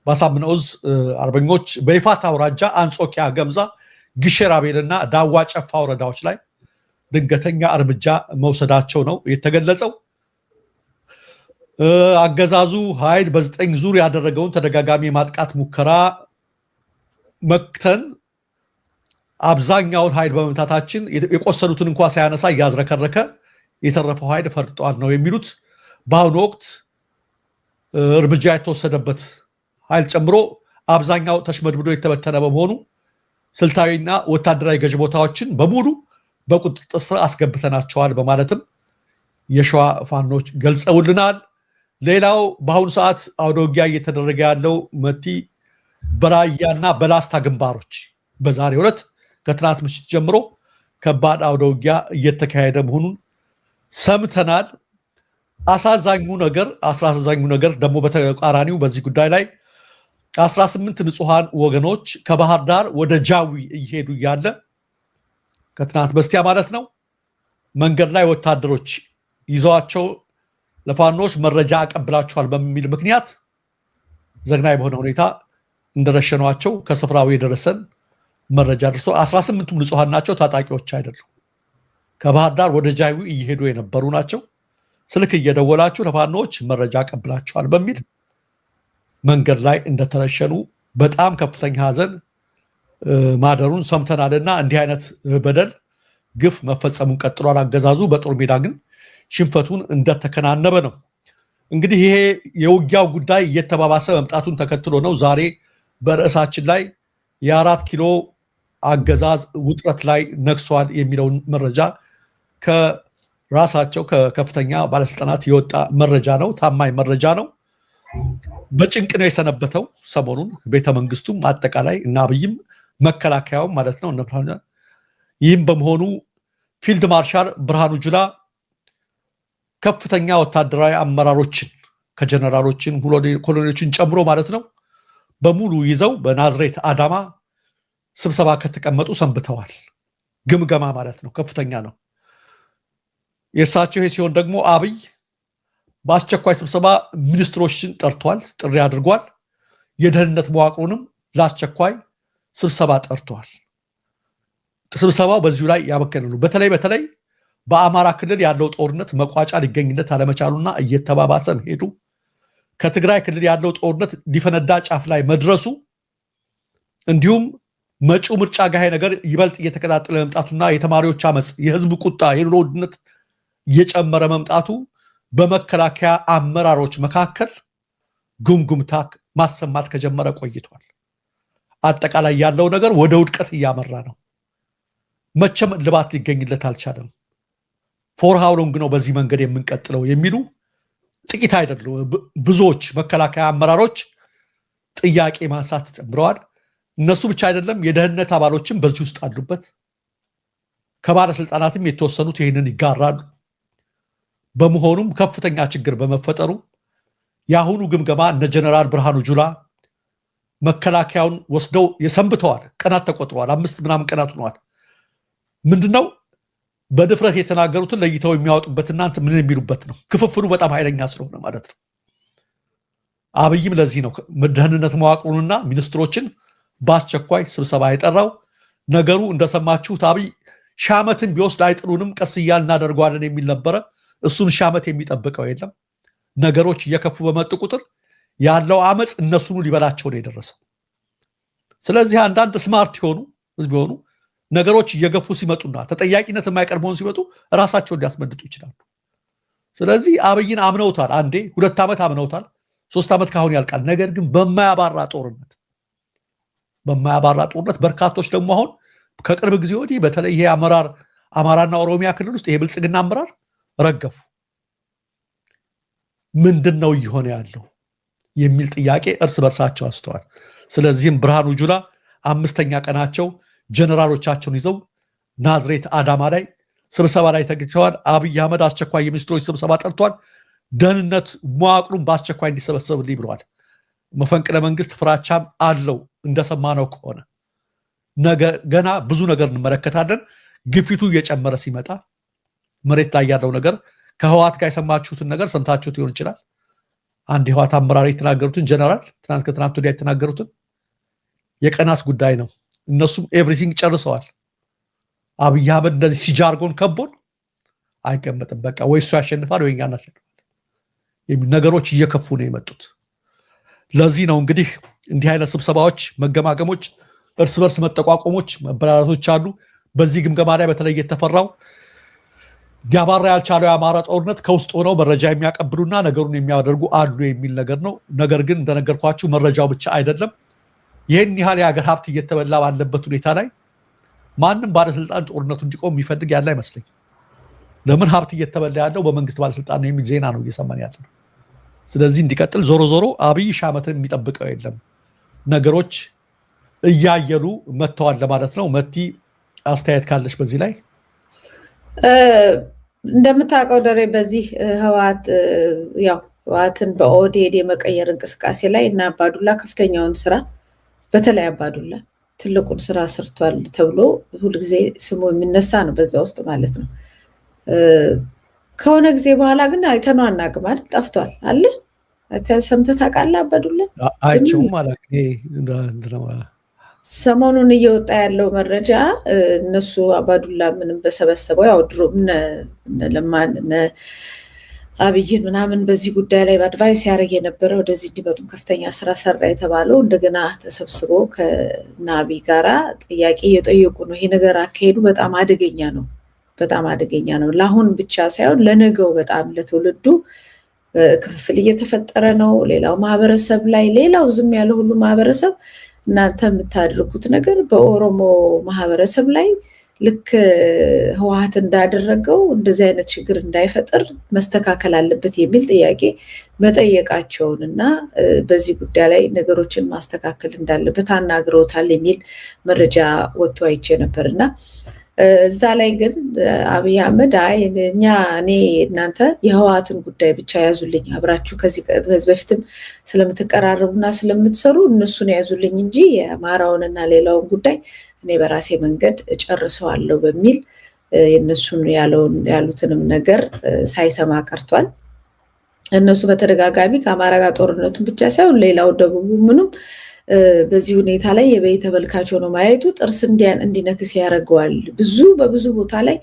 Speaker 1: በአሳምነው ዕዝ አርበኞች በይፋት አውራጃ አንጾኪያ፣ ገምዛ፣ ግሸራቤልና ዳዋ ጨፋ ወረዳዎች ላይ ድንገተኛ እርምጃ መውሰዳቸው ነው የተገለጸው። አገዛዙ ኃይል በ9 ዙር ያደረገውን ተደጋጋሚ የማጥቃት ሙከራ መክተን አብዛኛውን ኃይል በመምታታችን የቆሰሉትን እንኳ ሳያነሳ እያዝረከረከ የተረፈው ኃይል ፈርጧል ነው የሚሉት። በአሁኑ ወቅት እርምጃ የተወሰደበት ኃይል ጨምሮ አብዛኛው ተሽመድምዶ የተበተነ በመሆኑ ስልታዊና ወታደራዊ ገዥ ቦታዎችን በሙሉ በቁጥጥር ስር አስገብተናቸዋል በማለትም የሸዋ ፋኖች ገልጸውልናል። ሌላው በአሁኑ ሰዓት አውደ ውጊያ እየተደረገ ያለው መቲ በራያና በላስታ ግንባሮች በዛሬው ዕለት ከትናንት ምሽት ጀምሮ ከባድ አውደ ውጊያ እየተካሄደ መሆኑን ሰምተናል። አሳዛኙ ነገር ደግሞ በተቃራኒው በዚህ ጉዳይ ላይ 18 ንጹሃን ወገኖች ከባህር ዳር ወደ ጃዊ እየሄዱ እያለ ከትናንት በስቲያ ማለት ነው መንገድ ላይ ወታደሮች ይዘዋቸው ለፋኖች መረጃ አቀብላቸዋል በሚል ምክንያት ዘግናኝ በሆነ ሁኔታ እንደረሸኗቸው ከስፍራው የደረሰን መረጃ ደርሶ 18ቱም ንጹሃን ናቸው፣ ታጣቂዎች አይደሉም። ከባህር ዳር ወደ ጃዊ እየሄዱ የነበሩ ናቸው። ስልክ እየደወላችሁ ለፋኖች መረጃ አቀብላቸዋል በሚል መንገድ ላይ እንደተረሸኑ በጣም ከፍተኛ ሀዘን ማደሩን ሰምተናልና እንዲህ አይነት በደል ግፍ መፈጸሙን ቀጥሏል። አገዛዙ በጦር ሜዳ ግን ሽንፈቱን እንደተከናነበ ነው። እንግዲህ ይሄ የውጊያው ጉዳይ እየተባባሰ መምጣቱን ተከትሎ ነው ዛሬ በርዕሳችን ላይ የ4 ኪሎ አገዛዝ ውጥረት ላይ ነግሷል የሚለውን መረጃ ከራሳቸው ከከፍተኛ ባለስልጣናት የወጣ መረጃ ነው። ታማኝ መረጃ ነው። በጭንቅ ነው የሰነበተው ሰሞኑን ቤተመንግስቱም አጠቃላይ እና አብይም መከላከያውም ማለት ነው። ይህም በመሆኑ ፊልድ ማርሻል ብርሃኑ ጁላ ከፍተኛ ወታደራዊ አመራሮችን ከጀነራሎችን ኮሎኔሎችን ጨምሮ ማለት ነው በሙሉ ይዘው በናዝሬት አዳማ ስብሰባ ከተቀመጡ ሰንብተዋል። ግምገማ ማለት ነው ከፍተኛ ነው የእርሳቸው። ይሄ ሲሆን ደግሞ አብይ በአስቸኳይ ስብሰባ ሚኒስትሮችን ጠርቷል፣ ጥሪ አድርጓል። የደህንነት መዋቅሩንም ለአስቸኳይ ስብሰባ ጠርቷል። ስብሰባው በዚሁ ላይ ያመከነሉ። በተለይ በአማራ ክልል ያለው ጦርነት መቋጫ ሊገኝለት አለመቻሉና እየተባባሰ ሄዱ ከትግራይ ክልል ያለው ጦርነት ሊፈነዳ ጫፍ ላይ መድረሱ እንዲሁም መጪው ምርጫ ጋር ነገር ይበልጥ እየተቀጣጠለ መምጣቱና የተማሪዎች አመፅ፣ የህዝብ ቁጣ፣ የኑሮ ውድነት እየጨመረ መምጣቱ በመከላከያ አመራሮች መካከል ጉምጉምታ ማሰማት ከጀመረ ቆይቷል። አጠቃላይ ያለው ነገር ወደ ውድቀት እያመራ ነው። መቼም ልባት ሊገኝለት አልቻለም። ፎር ሃው ሎንግ ነው በዚህ መንገድ የምንቀጥለው የሚሉ ጥቂት አይደሉም። ብዙዎች መከላከያ አመራሮች ጥያቄ ማንሳት ጀምረዋል። እነሱ ብቻ አይደለም፣ የደህንነት አባሎችም በዚህ ውስጥ አሉበት። ከባለስልጣናትም የተወሰኑት ይህንን ይጋራሉ። በመሆኑም ከፍተኛ ችግር በመፈጠሩ የአሁኑ ግምገማ እነ ጀነራል ብርሃኑ ጁላ መከላከያውን ወስደው የሰንብተዋል። ቀናት ተቆጥረዋል። 5 ምናምን ቀናት ሆነዋል። ምንድነው በድፍረት የተናገሩትን ለይተው የሚያወጡበት እናንተ ምን የሚሉበት ነው። ክፍፍሉ በጣም ኃይለኛ ስለሆነ ማለት ነው። አብይም ለዚህ ነው ደህንነት መዋቅሩንና ሚኒስትሮችን በአስቸኳይ ስብሰባ የጠራው። ነገሩ እንደሰማችሁት አብይ ሻመትን ቢወስድ አይጥሉንም፣ ቀስ እያልን እናደርገዋለን የሚል ነበረ። እሱን ሻመት የሚጠብቀው የለም። ነገሮች እየከፉ በመጡ ቁጥር ያለው አመፅ እነሱኑ ሊበላቸው ነው የደረሰው። ስለዚህ አንዳንድ ስማርት የሆኑ ህዝብ የሆኑ ነገሮች እየገፉ ሲመጡና ተጠያቂነት የማይቀርበውን ሲመጡ ራሳቸውን ሊያስመልጡ ይችላሉ። ስለዚህ አብይን አምነውታል። 2 ዓመት አምነውታል። 3 ዓመት ካሁን ያልቃል። ነገር ግን በማያባራ ጦርነት በርካቶች ደግሞ አሁን ከቅርብ ጊዜ ወዲህ በተለይ ይሄ አማራና ኦሮሚያ ክልል ውስጥ ይሄ ብልጽግና አመራር ረገፉ። ምንድነው እየሆነ ያለው የሚል ጥያቄ እርስ በርሳቸው አስተዋል። ስለዚህም ብርሃኑ ጁላ 5ኛ ቀናቸው ጀነራሎቻቸውን ይዘው ናዝሬት አዳማ ላይ ስብሰባ ላይ ተገኝተዋል። አብይ አህመድ አስቸኳይ የሚኒስትሮች ስብሰባ ጠርቷል። ደህንነት መዋቅሩን በአስቸኳይ እንዲሰበሰብልኝ ብለዋል። መፈንቅለ መንግስት ፍራቻም አለው እንደሰማነው ከሆነ ገና ብዙ ነገር እንመለከታለን። ግፊቱ እየጨመረ ሲመጣ መሬት ላይ ያለው ነገር ከህዋት ጋር የሰማችሁትን ነገር ሰምታችሁት ይሆን ይችላል። አንድ የህዋት አመራር የተናገሩትን ጀነራል ከትናንት ወዲያ የተናገሩትን የቀናት ጉዳይ ነው። እነሱም ኤቭሪቲንግ ጨርሰዋል። አብይ አህመድ እንደዚህ ሲጃርጎን ከቦን አይቀመጥም። በቃ ወይ እሱ ያሸንፋል ወይ እኛ እናሸንፋለን የሚል ነገሮች እየከፉ ነው የመጡት። ለዚህ ነው እንግዲህ እንዲህ አይነት ስብሰባዎች፣ መገማገሞች፣ እርስ በርስ መጠቋቆሞች፣ መበላላቶች አሉ። በዚህ ግምገማ ላይ በተለይ የተፈራው ሊያባራ ያልቻለው የአማራ ጦርነት ከውስጥ ሆነው መረጃ የሚያቀብሉና ነገሩን የሚያደርጉ አሉ የሚል ነገር ነው። ነገር ግን እንደነገርኳችሁ መረጃው ብቻ አይደለም። ይህን ያህል የሀገር ሀብት እየተበላ ባለበት ሁኔታ ላይ ማንም ባለስልጣን ጦርነቱ እንዲቆም የሚፈልግ ያለ አይመስለኝ። ለምን ሀብት እየተበላ ያለው በመንግስት ባለስልጣን ነው የሚል ዜና ነው እየሰማን ያለ ነው። ስለዚህ እንዲቀጥል ዞሮ አብይ ሻመትን የሚጠብቀው የለም። ነገሮች እያየሉ መጥተዋል ለማለት ነው። መቲ አስተያየት ካለች በዚህ ላይ?
Speaker 2: እንደምታውቀው ደሬ በዚህ ህወሓትን በኦህዴድ የመቀየር እንቅስቃሴ ላይ እና አባዱላ ከፍተኛውን ስራ በተለይ አባዱላ ትልቁን ስራ ሰርቷል ተብሎ ሁልጊዜ ስሙ የሚነሳ ነው በዛ ውስጥ ማለት ነው። ከሆነ ጊዜ በኋላ ግን አይተነው አናውቅም አይደል? ጠፍቷል አለ። ሰምተህ ታውቃለህ? አባዱላ
Speaker 1: አይቼውም አላውቅም።
Speaker 2: ሰሞኑን እየወጣ ያለው መረጃ እነሱ አባዱላ ምንም በሰበሰበው ያው ድሮ ለማን አብይን ምናምን በዚህ ጉዳይ ላይ አድቫይስ ያደርግ የነበረ ወደዚህ እንዲመጡም ከፍተኛ ስራ ሰራ የተባለው እንደገና ተሰብስቦ ከናቢ ጋራ ጥያቄ እየጠየቁ ነው። ይሄ ነገር አካሄዱ በጣም አደገኛ ነው። በጣም አደገኛ ነው። ለአሁን ብቻ ሳይሆን ለነገው በጣም ለትውልዱ ክፍፍል እየተፈጠረ ነው። ሌላው ማህበረሰብ ላይ ሌላው ዝም ያለ ሁሉ ማህበረሰብ እናንተ የምታደርጉት ነገር በኦሮሞ ማህበረሰብ ላይ ልክ ህወሓት እንዳደረገው እንደዚህ አይነት ችግር እንዳይፈጠር መስተካከል አለበት የሚል ጥያቄ መጠየቃቸውን እና በዚህ ጉዳይ ላይ ነገሮችን ማስተካከል እንዳለበት አናግረውታል የሚል መረጃ ወጥቶ አይቼ ነበርና እዛ ላይ ግን አብይ አህመድ እናንተ የህወሓትን ጉዳይ ብቻ ያዙልኝ፣ አብራችሁ ከዚህ በፊትም ስለምትቀራረቡና ስለምትሰሩ እነሱን ያዙልኝ እንጂ የአማራውንና ሌላውን ጉዳይ እኔ በራሴ መንገድ ጨርሰዋለሁ በሚል የነሱን ያሉትንም ነገር ሳይሰማ ቀርቷል። እነሱ በተደጋጋሚ ከአማራ ጋር ጦርነቱን ብቻ ሳይሆን ሌላው ደቡቡ ምኑም በዚህ ሁኔታ ላይ የበይ ተመልካች ሆኖ ማየቱ ጥርስ እንዲነክስ ያደርገዋል። በብዙ ቦታ ላይ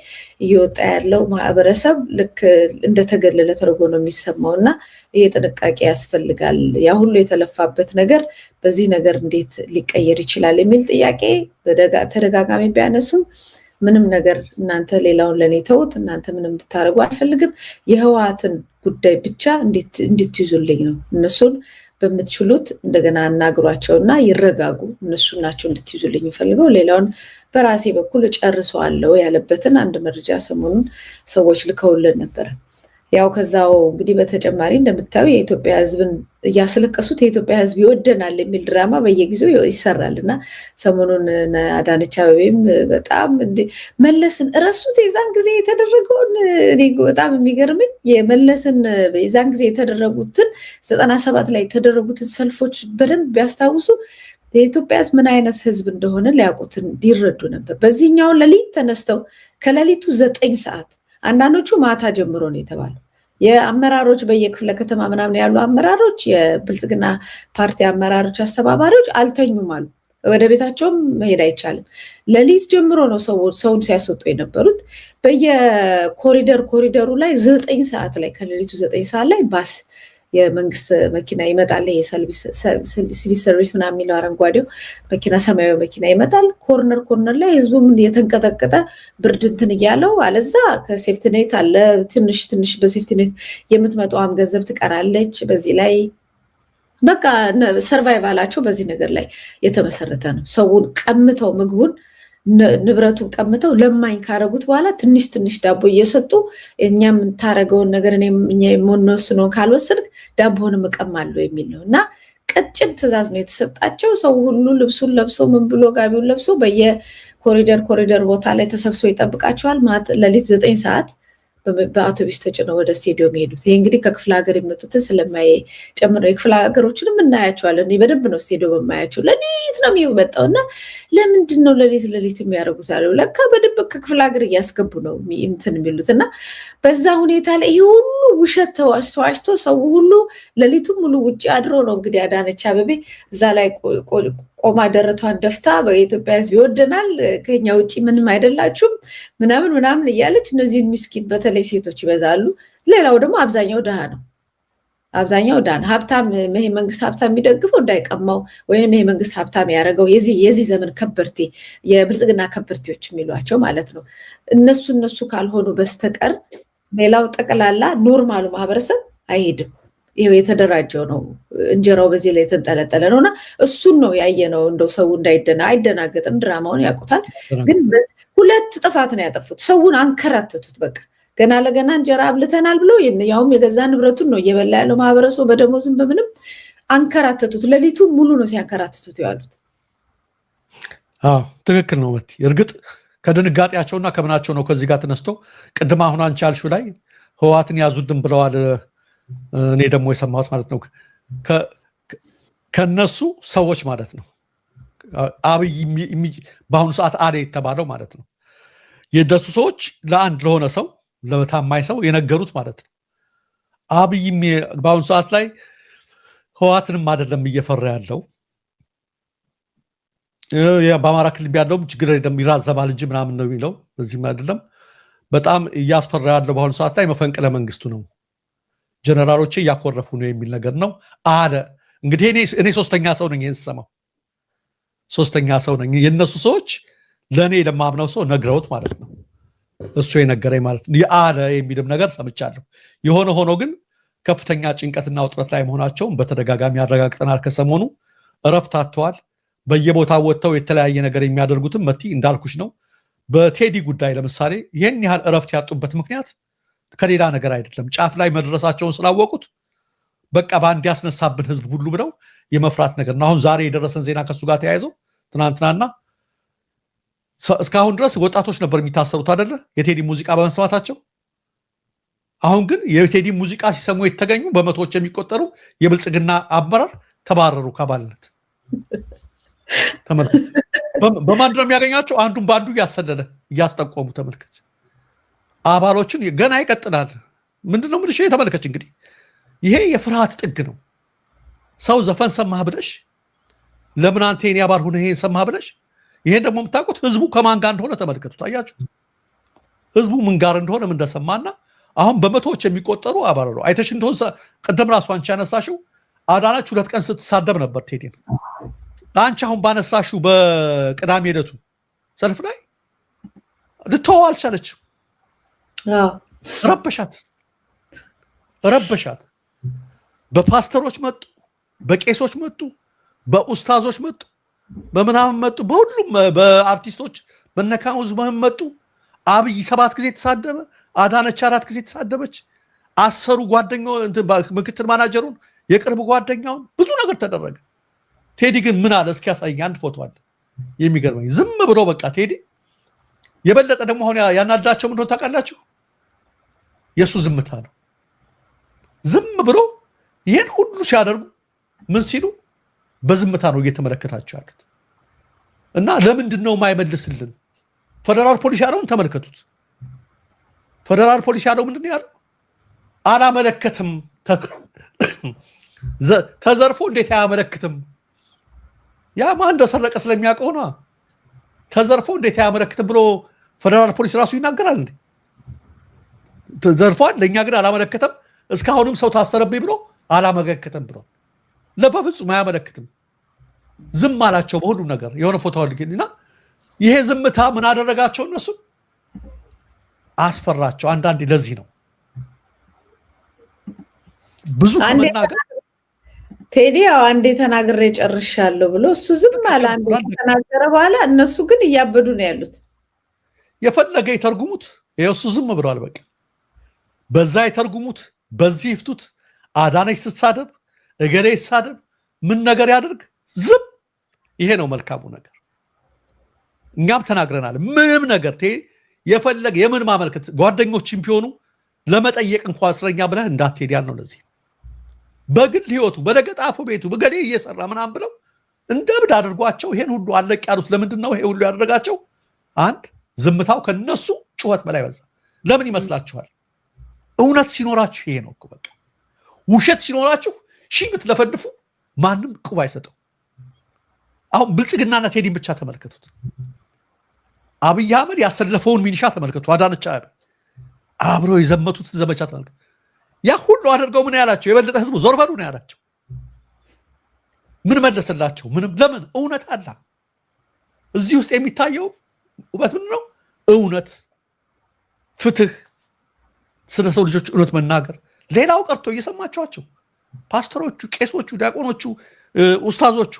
Speaker 2: እየወጣ ያለው ማህበረሰብ ልክ እንደተገለለ ተደርጎ ነው የሚሰማው እና ይሄ ጥንቃቄ ያስፈልጋል። ያ ሁሉ የተለፋበት ነገር በዚህ ነገር እንዴት ሊቀየር ይችላል የሚል ጥያቄ ተደጋጋሚ ቢያነሱም ምንም ነገር እናንተ ሌላውን ለኔ ተውት፣ እናንተ ምንም እንድታረጉ አልፈልግም፣ የህወሓትን ጉዳይ ብቻ እንድትይዙልኝ ነው። እነሱን በምትችሉት እንደገና አናግሯቸውና ይረጋጉ፣ እነሱ ናቸው እንድትይዙልኝ ፈልገው፣ ሌላውን በራሴ በኩል ጨርሰዋለሁ ያለበትን አንድ መረጃ ሰሞኑን ሰዎች ልከውልን ነበር። ያው ከዛው እንግዲህ በተጨማሪ እንደምታዩ የኢትዮጵያ ህዝብን እያስለቀሱት የኢትዮጵያ ህዝብ ይወደናል የሚል ድራማ በየጊዜው ይሰራልና ሰሞኑን አዳነች አቤቤም በጣም መለስን እረሱት የዛን ጊዜ የተደረገውን በጣም የሚገርምኝ የመለስን የዛን ጊዜ የተደረጉትን 97 ላይ የተደረጉትን ሰልፎች በደንብ ቢያስታውሱ የኢትዮጵያ ህዝብ ምን አይነት ህዝብ እንደሆነ ሊያውቁትን ይረዱ ነበር። በዚህኛው ሌሊት ተነስተው ከሌሊቱ 9 ሰዓት አንዳንዶቹ ማታ ጀምሮ ነው የተባለው። የአመራሮች በየክፍለ ከተማ ምናምን ያሉ አመራሮች የብልጽግና ፓርቲ አመራሮች አስተባባሪዎች አልተኙም አሉ። ወደ ቤታቸውም መሄድ አይቻልም። ሌሊት ጀምሮ ነው ሰውን ሲያስወጡ የነበሩት። በየኮሪደሩ ላይ 9 ሰዓት ላይ ከሌሊቱ 9 ሰዓት ላይ ባስ የመንግስት መኪና ይመጣል። ሲቪል ሰርቪስ ምናምን የሚለው አረንጓዴው መኪና ሰማያዊ መኪና ይመጣል። ኮርነር ላይ ህዝቡም የተንቀጠቀጠ ብርድ እንትን እያለው አለዛ ከሴፍቲኔት አለ ትንሽ በሴፍቲኔት የምትመጣውም ገንዘብ ትቀራለች። በዚህ ላይ በቃ ሰርቫይቫላቸው በዚህ ነገር ላይ የተመሰረተ ነው። ሰውን ቀምተው ምግቡን ንብረቱን ቀምተው ለማኝ ካረጉት በኋላ ትንሽ ዳቦ እየሰጡ እኛ የምታረገውን ነገር እኛ የምንወስነውን ካልወሰድክ ዳቦንም እቀማለሁ የሚል ነው እና ቀጭን ትዕዛዝ ነው የተሰጣቸው። ሰው ሁሉ ልብሱን ለብሶ ምን ብሎ ጋቢውን ለብሶ በየኮሪደር ቦታ ላይ ተሰብስቦ ይጠብቃቸዋል። ሌሊት 9 ሰዓት በአውቶቡስ ተጭነው ወደ ስቴዲዮም ሄዱት። ይሄ እንግዲህ ከክፍለ ሀገር የመጡትን ስለማይጨምር ነው። የክፍለ ሀገሮችንም እናያቸዋለን። በደንብ ነው ስቴዲዮም የማያቸው። ሌሊት ነው የሚመጣው እና ለምንድን ነው ሌሊት የሚያደርጉት አለው። ለካ በድብቅ ከክፍለ ሀገር እያስገቡ ነው እንትን የሚሉት እና በዛ ሁኔታ ላይ ይህ ሁሉ ውሸት ተዋሽቶ ሰው ሁሉ ሌሊቱን ሙሉ ውጭ አድሮ ነው እንግዲህ አዳነች አቤቤ እዛ ላይ ቆማ ደረቷን ደፍታ በኢትዮጵያ ህዝብ ይወደናል ከኛ ውጭ ምንም አይደላችሁም ምናምን እያለች እነዚህን ምስኪን በተለይ ሴቶች ይበዛሉ። ሌላው ደግሞ አብዛኛው ድሃ ነው። ሀብታም ይሄ መንግስት ሀብታም የሚደግፈው እንዳይቀማው ወይንም ይሄ መንግስት ሀብታም ያደረገው የዚህ ዘመን ከበርቴ የብልጽግና ከበርቴዎች የሚሏቸው ማለት ነው። እነሱ ካልሆኑ በስተቀር ሌላው ጠቅላላ ኖርማሉ ማህበረሰብ አይሄድም። ይሄው የተደራጀው ነው። እንጀራው በዚህ ላይ የተንጠለጠለ ነውና እሱን ነው ያየነው። እንደው ሰው አይደናገጥም። ድራማውን ያውቁታል። ግን ሁለት ጥፋት ነው ያጠፉት። ሰውን አንከራተቱት። በቃ ገና ለገና እንጀራ አብልተናል ብሎ ያውም የገዛ ንብረቱን ነው እየበላ ያለው ማህበረሰቡ በደሞዝም በምንም አንከራተቱት። ሌሊቱ ሙሉ ነው ሲያንከራተቱት ያሉት።
Speaker 1: ትክክል ነው። እርግጥ ከድንጋጤያቸውና ከምናቸው ነው ከዚህ ጋር ተነስተው ቅድም አሁን አንቺ ያልሽው ላይ ህወሓትን ያዙድን ብለዋል። እኔ ደግሞ የሰማሁት ማለት ነው ከነሱ ሰዎች ማለት ነው አብይ በአሁኑ ሰዓት አለ የተባለው ማለት ነው የደሱ ሰዎች ለአንድ ለሆነ ሰው ለታማኝ ሰው የነገሩት ማለት ነው። አብይ በአሁኑ ሰዓት ላይ ህወሓትንም አይደለም እየፈራ ያለው በአማራ ክልል ያለውም ችግር ይራዘማል እንጂ ምናምን ነው የሚለው። በዚህም አይደለም በጣም እያስፈራ ያለው በአሁኑ ሰዓት ላይ መፈንቅለ መንግስቱ ነው። ጀነራሎቼ እያኮረፉ ነው የሚል ነገር ነው አለ። እንግዲህ እኔ ሶስተኛ ሰው ነኝ ይህን ስሰማው፣ ሶስተኛ ሰው ነኝ። የነሱ ሰዎች ለእኔ ለማምነው ሰው ነግረውት ማለት ነው። እሱ የነገረኝ ማለት ነው አለ የሚልም ነገር ሰምቻለሁ። የሆነ ሆኖ ግን ከፍተኛ ጭንቀትና ውጥረት ላይ መሆናቸውን በተደጋጋሚ ያረጋግጠናል። ከሰሞኑ እረፍት አጥተዋል። በየቦታው ወጥተው የተለያየ ነገር የሚያደርጉትም መቲ እንዳልኩሽ ነው። በቴዲ ጉዳይ ለምሳሌ ይህን ያህል እረፍት ያጡበት ምክንያት ከሌላ ነገር አይደለም። ጫፍ ላይ መድረሳቸውን ስላወቁት በቃ በአንድ ያስነሳብን ህዝብ ሁሉ ብለው የመፍራት ነገር ነው። አሁን ዛሬ የደረሰን ዜና ከሱ ጋር ተያይዘው ትናንትናና እስካሁን ድረስ ወጣቶች ነበር የሚታሰሩት አይደለ የቴዲ ሙዚቃ በመስማታቸው። አሁን ግን የቴዲ ሙዚቃ ሲሰሙ የተገኙ በመቶዎች የሚቆጠሩ የብልጽግና አመራር ተባረሩ ከአባልነት። ተመልከት፣ በማን ነው የሚያገኛቸው? አንዱን በአንዱ እያሰለለ እያስጠቆሙ ተመልከች። አባሎችን ገና ይቀጥላል። ምንድነው ምልሽ? ተመልከች እንግዲህ ይሄ የፍርሃት ጥግ ነው። ሰው ዘፈን ሰማህ ብለሽ ለምን አንተ የኔ አባል ሆነህ ይሄን ሰማህ ብለሽ፣ ይሄን ደግሞ የምታውቁት ህዝቡ ከማን ጋር እንደሆነ ተመልከቱት። አያችሁ ህዝቡ ምን ጋር እንደሆነ ምን እንደሰማና አሁን በመቶዎች የሚቆጠሩ አባል ነው። አይተሽ እንደሆነ ቅድም ራሱ አንቺ ያነሳሽው አዳነች 2 ቀን ስትሳደብ ነበር ቴዲን። አንቺ አሁን ባነሳሽው በቅዳሜ ዕለቱ ሰልፍ ላይ ልትተወው አልቻለችም።
Speaker 2: አዎ
Speaker 1: ረበሻት። በፓስተሮች መጡ፣ በቄሶች መጡ፣ በኡስታዞች መጡ፣ በምናምን መጡ፣ በሁሉም በአርቲስቶች በነካሙዝ መጡ። አብይ 7 ጊዜ ተሳደበ፣ አዳነች 4 ጊዜ ተሳደበች። አሰሩ ጓደኛው ምክትል ማናጀሩን፣ የቅርብ ጓደኛውን፣ ብዙ ነገር ተደረገ። ቴዲ ግን ምን አለ? እስኪ ያሳየኝ አንድ ፎቶ አለ የሚገርመኝ። ዝም ብሎ በቃ ቴዲ የበለጠ ደግሞ አሁን ያናዳቸው ምንድነው ታውቃላችሁ? የሱ ዝምታ ነው። ዝም ብሎ ይሄን ሁሉ ሲያደርጉ ምን ሲሉ በዝምታ ነው እየተመለከታቸው ያሉት። እና ለምንድን ነው የማይመልስልን? ፌደራል ፖሊስ ያለውን ተመልከቱት። ፌደራል ፖሊስ ያለው ምንድን ነው ያለው? አላመለከትም። ተዘርፎ እንዴት አያመለክትም? ያ ማን እንደሰረቀ ስለሚያውቀው ነው። ተዘርፎ እንዴት አያመለክትም ብሎ ፌደራል ፖሊስ ራሱ ይናገራል እንዴ? ተዘርፏል፣ ለኛ ግን አላመለከተም። እስካሁንም ሰው ታሰረብኝ ብሎ አላመለከተም ብሎ ለበፍጹም አያመለክትም። ዝም አላቸው በሁሉ ነገር። የሆነ ፎቶ አልገኝና ይሄ ዝምታ ምን አደረጋቸው? እነሱ አስፈራቸው። አንዳንዴ ለዚህ ነው ብዙ መናገር
Speaker 2: ቴዲ ያው አንዴ ተናግሬ ጨርሻለሁ ብሎ እሱ ዝም አለ። አንዴ ተናገረ በኋላ እነሱ ግን እያበዱ ነው ያሉት።
Speaker 1: የፈለገ ይተርጉሙት፣ እሱ ዝም ብሏል። በቃ በዛ ይተርጉሙት፣ በዚህ ይፍቱት። አዳነች ስትሳደብ፣ እገሌ ይሳደብ፣ ምን ነገር ያደርግ ዝም። ይሄ ነው መልካሙ ነገር። እኛም ተናግረናል። ምንም ነገር የፈለገ የምን ማመልከት ጓደኞችም ቢሆኑ ለመጠየቅ እንኳን እስረኛ ብለህ እንዳትሄድ ያልነው ለዚህ። በግል ህይወቱ በለገጣፎ ቤቱ በገሌ እየሰራ ምናምን ብለው እንደ እብድ አድርጓቸው ይሄን ሁሉ አለቅ ያሉት ለምንድን ነው? ይሄ ሁሉ ያደረጋቸው አንድ ዝምታው ከነሱ ጩኸት በላይ በዛ። ለምን ይመስላችኋል? እውነት ሲኖራችሁ ይሄ ነው እኮ በቃ። ውሸት ሲኖራችሁ ሺህ ብትለፈድፉ ማንም ቁብ አይሰጠው። አሁን ብልጽግናና ቴዲን ብቻ ተመልከቱት። አብይ አህመድ ያሰለፈውን ሚኒሻ ተመልከቱ። አዳነች አብሮ የዘመቱት ዘመቻ ተመልከቱ። ያ ሁሉ አድርገው ምን ያላቸው? የበለጠ ህዝቡ ዞር በሉ ነው ያላቸው። ምን መለሰላቸው? ምንም። ለምን? እውነት አለ እዚህ ውስጥ የሚታየው ውበት ምንድን ነው? እውነት፣ ፍትህ፣ ስለ ሰው ልጆች እውነት መናገር። ሌላው ቀርቶ እየሰማችኋቸው ፓስተሮቹ፣ ቄሶቹ፣ ዲያቆኖቹ፣ ኡስታዞቹ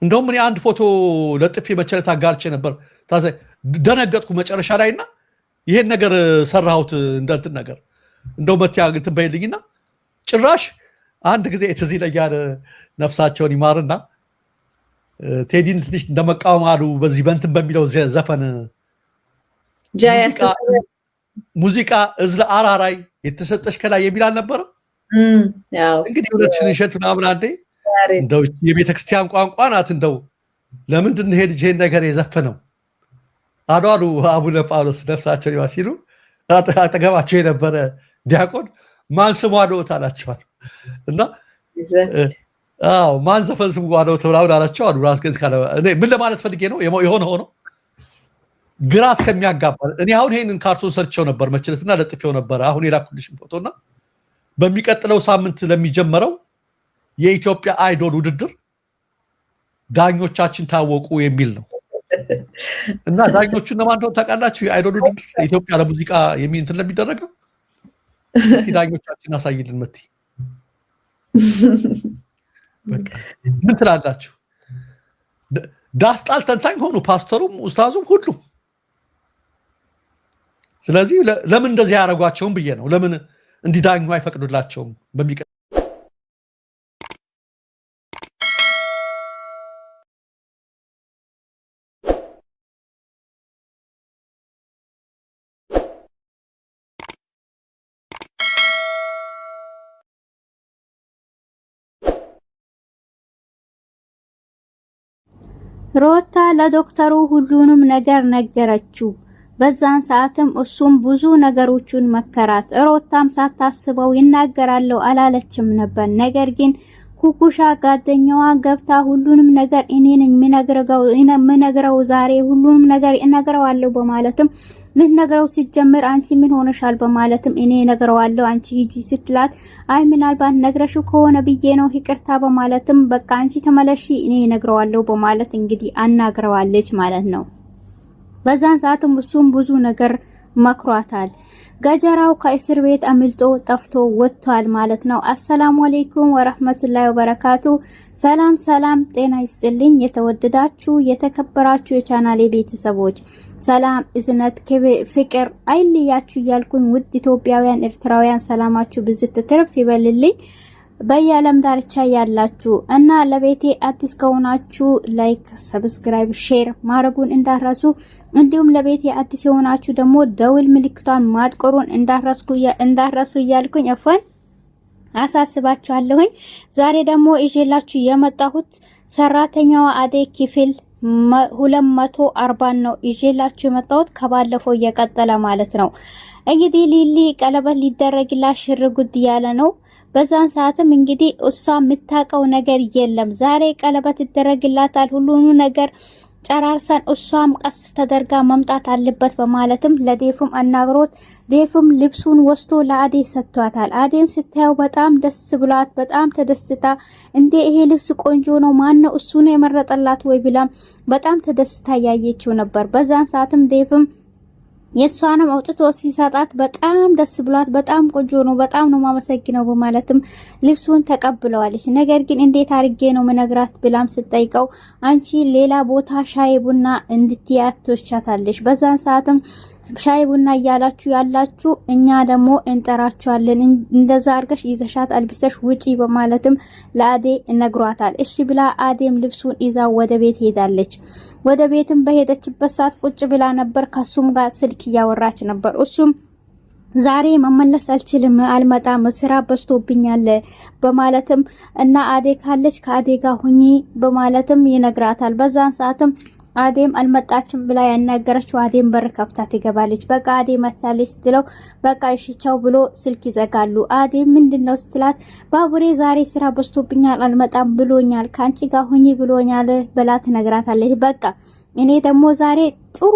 Speaker 1: እንደውም እኔ አንድ ፎቶ ለጥፌ በቸለት አጋርቼ ነበር። ደነገጥኩ መጨረሻ ላይና ይሄን ነገር ሰራሁት እንደንትን ነገር እንደው መጥያ እንትን በይልኝና ጭራሽ አንድ ጊዜ ትዝ ይለኛል። ነፍሳቸውን ይማርና ቴዲን ትንሽ እንደመቃወም አሉ። በዚህ በእንትን በሚለው ዘፈን ሙዚቃ እዝለ አራራይ የተሰጠሽ ከላይ የሚል አልነበረም? እንግዲህ ሁለትሽን እሸት ምናምን አንዴ እንደው የቤተክርስቲያን ቋንቋ ናት። እንደው ለምንድን ነው ይሄ ልጅ ይሄን ነገር የዘፈነው አሉ አቡነ ጳውሎስ ነፍሳቸውን ይማር ሲሉ አጠገባቸው የነበረ ዲያቆን ማን ስሙ አለውት አላቸዋል። እና ማን ዘፈን ስሙ አለውት ምናምን አላቸው አሉ። ራስ ገዝ ካለ እኔ ምን ለማለት ፈልጌ ነው የሆነ ሆኖ ግራ እስከሚያጋባ እኔ አሁን ይሄንን ካርቶን ሰርቸው ነበር መችለትና ለጥፌው ነበር። አሁን የላኩልሽም ፎቶና በሚቀጥለው ሳምንት ለሚጀመረው የኢትዮጵያ አይዶል ውድድር ዳኞቻችን ታወቁ የሚል ነው። እና ዳኞቹ እነማን እንደሆነ ታውቃላችሁ? የአይዶል ውድድር ኢትዮጵያ ለሙዚቃ እንትን ለሚደረገው እስኪ ዳኞቻችን አሳይልን መቲ። በቃ ምን ትላላችሁ? ዳስጣል ተንታኝ ሆኑ ፓስተሩም ኡስታዙም ሁሉም። ስለዚህ ለምን እንደዚህ ያደርጓቸውም ብዬ ነው። ለምን እንዲዳኙ አይፈቅዱላቸውም?
Speaker 4: ሮታ ለዶክተሩ ሁሉንም ነገር ነገረችው። በዛን ሰዓትም እሱም ብዙ ነገሮችን መከራት። ሮታም ሳታስበው ይናገራለው አላለችም ነበር። ነገር ግን ኩኩሻ ጓደኛዋ ገብታ ሁሉንም ነገር እኔ ነኝ ምነግረው ዛሬ ሁሉንም ነገር እነግረዋለሁ በማለትም ልትነግረው ሲጀምር አንቺ ምን ሆነሻል በማለትም እኔ እነግረዋለሁ አንቺ ሂጂ ስትላት አይ ምናልባት ነግረሽው ከሆነ ብዬ ነው ይቅርታ በማለትም በቃ አንቺ ተመለሺ እኔ እነግረዋለሁ በማለት እንግዲህ አናግረዋለች ማለት ነው። በዛን ሰዓትም እሱም ብዙ ነገር መክሯታል። ገጀራው ከእስር ቤት አምልጦ ጠፍቶ ወጥቷል ማለት ነው። አሰላሙ አለይኩም ወራህመቱላሂ ወበረካቱ። ሰላም ሰላም፣ ጤና ይስጥልኝ የተወደዳችሁ የተከበራችሁ የቻናሌ ቤተሰቦች ሰላም እዝነት ፍቅር አይልያችሁ እያልኩኝ ውድ ኢትዮጵያውያን ኤርትራውያን ሰላማችሁ ብዝት ትርፍ ይበልልኝ በየዓለም ዳርቻ ያላችሁ እና ለቤቴ አዲስ ከሆናችሁ ላይክ፣ ሰብስክራይብ፣ ሼር ማድረጉን እንዳረሱ እንዲሁም ለቤቴ አዲስ የሆናችሁ ደግሞ ደውል ምልክቷን ማጥቆሩን እንዳረሱ እያልኩኝ አፈን አሳስባችኋለሁኝ። ዛሬ ደግሞ ይዤላችሁ የመጣሁት ሰራተኛዋ አደይ ክፍል 240 ነው ይዤላችሁ የመጣሁት ከባለፈው እየቀጠለ ማለት ነው። እንግዲህ ሊሊ ቀለበት ሊደረግላት ሽርጉድ ያለ ነው። በዛን ሰዓትም እንግዲህ እሷ የምታውቀው ነገር የለም። ዛሬ ቀለበት ይደረግላታል ሁሉኑ ነገር ጨራርሰን እሷም ቀስ ተደርጋ መምጣት አለበት በማለትም ለዴፍም አናግሮት ዴፍም ልብሱን ወስቶ ለአዴ ሰጥቷታል። አዴም ስታየው በጣም ደስ ብሏት በጣም ተደስታ እንዴ ይሄ ልብስ ቆንጆ ነው ማነው እሱ ነው የመረጠላት ወይ ብላም በጣም ተደስታ ያየችው ነበር። በዛን ሰዓትም ዴፍም የሷንም አውጥቶ ሲሰጣት በጣም ደስ ብሏት በጣም ቆንጆ ነው በጣም ነው ማመሰግነው በማለትም ልብሱን ተቀብለዋለች። ነገር ግን እንዴት አርጌ ነው መነግራት ብላም ስትጠይቀው አንቺ ሌላ ቦታ ሻይ ቡና እንድትያቶቻታለሽ በዛን ሰዓትም ሻይ ቡና እያላችሁ ያላችሁ እኛ ደግሞ እንጠራችኋለን እንደዛ አርገሽ ይዘሻት አልብሰሽ ውጪ በማለትም ለአዴ ነግሯታል። እሺ ብላ አዴም ልብሱን ይዛ ወደ ቤት ሄዳለች። ወደ ቤትም በሄደችበት ሰዓት ቁጭ ብላ ነበር ከሱም ጋር ስልክ እያወራች ነበር። እሱም ዛሬ መመለስ አልችልም አልመጣም ስራ በዝቶብኛል በማለትም እና አዴ ካለች ከአዴ ጋር ሁኚ በማለትም ይነግራታል። በዛን ሰዓትም አዴም አልመጣችም ብላ ያናገረችው አዴም በር ከፍታ ትገባለች። በቃ አዴ መታለች ስትለው በቃ እሺ ቻው ብሎ ስልክ ይዘጋሉ። አዴም ምንድነው ስትላት ባቡሬ ዛሬ ስራ በዝቶብኛል አልመጣም ብሎኛል ካንቺ ጋር ሁኚ ብሎኛል ብላ ትነግራታለች። በቃ እኔ ደግሞ ዛሬ ጥሩ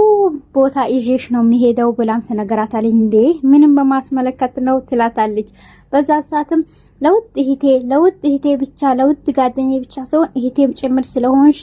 Speaker 4: ቦታ ይዤሽ ነው የሚሄደው ብላም ትነግራታለች። እንዴ ምንም በማስመለከት ነው ትላታለች። በዛ ሰዓትም ለውጥ እህቴ ብቻ ለውጥ ጓደኛዬ ብቻ ሳይሆን እህቴም ጭምር ስለሆንሽ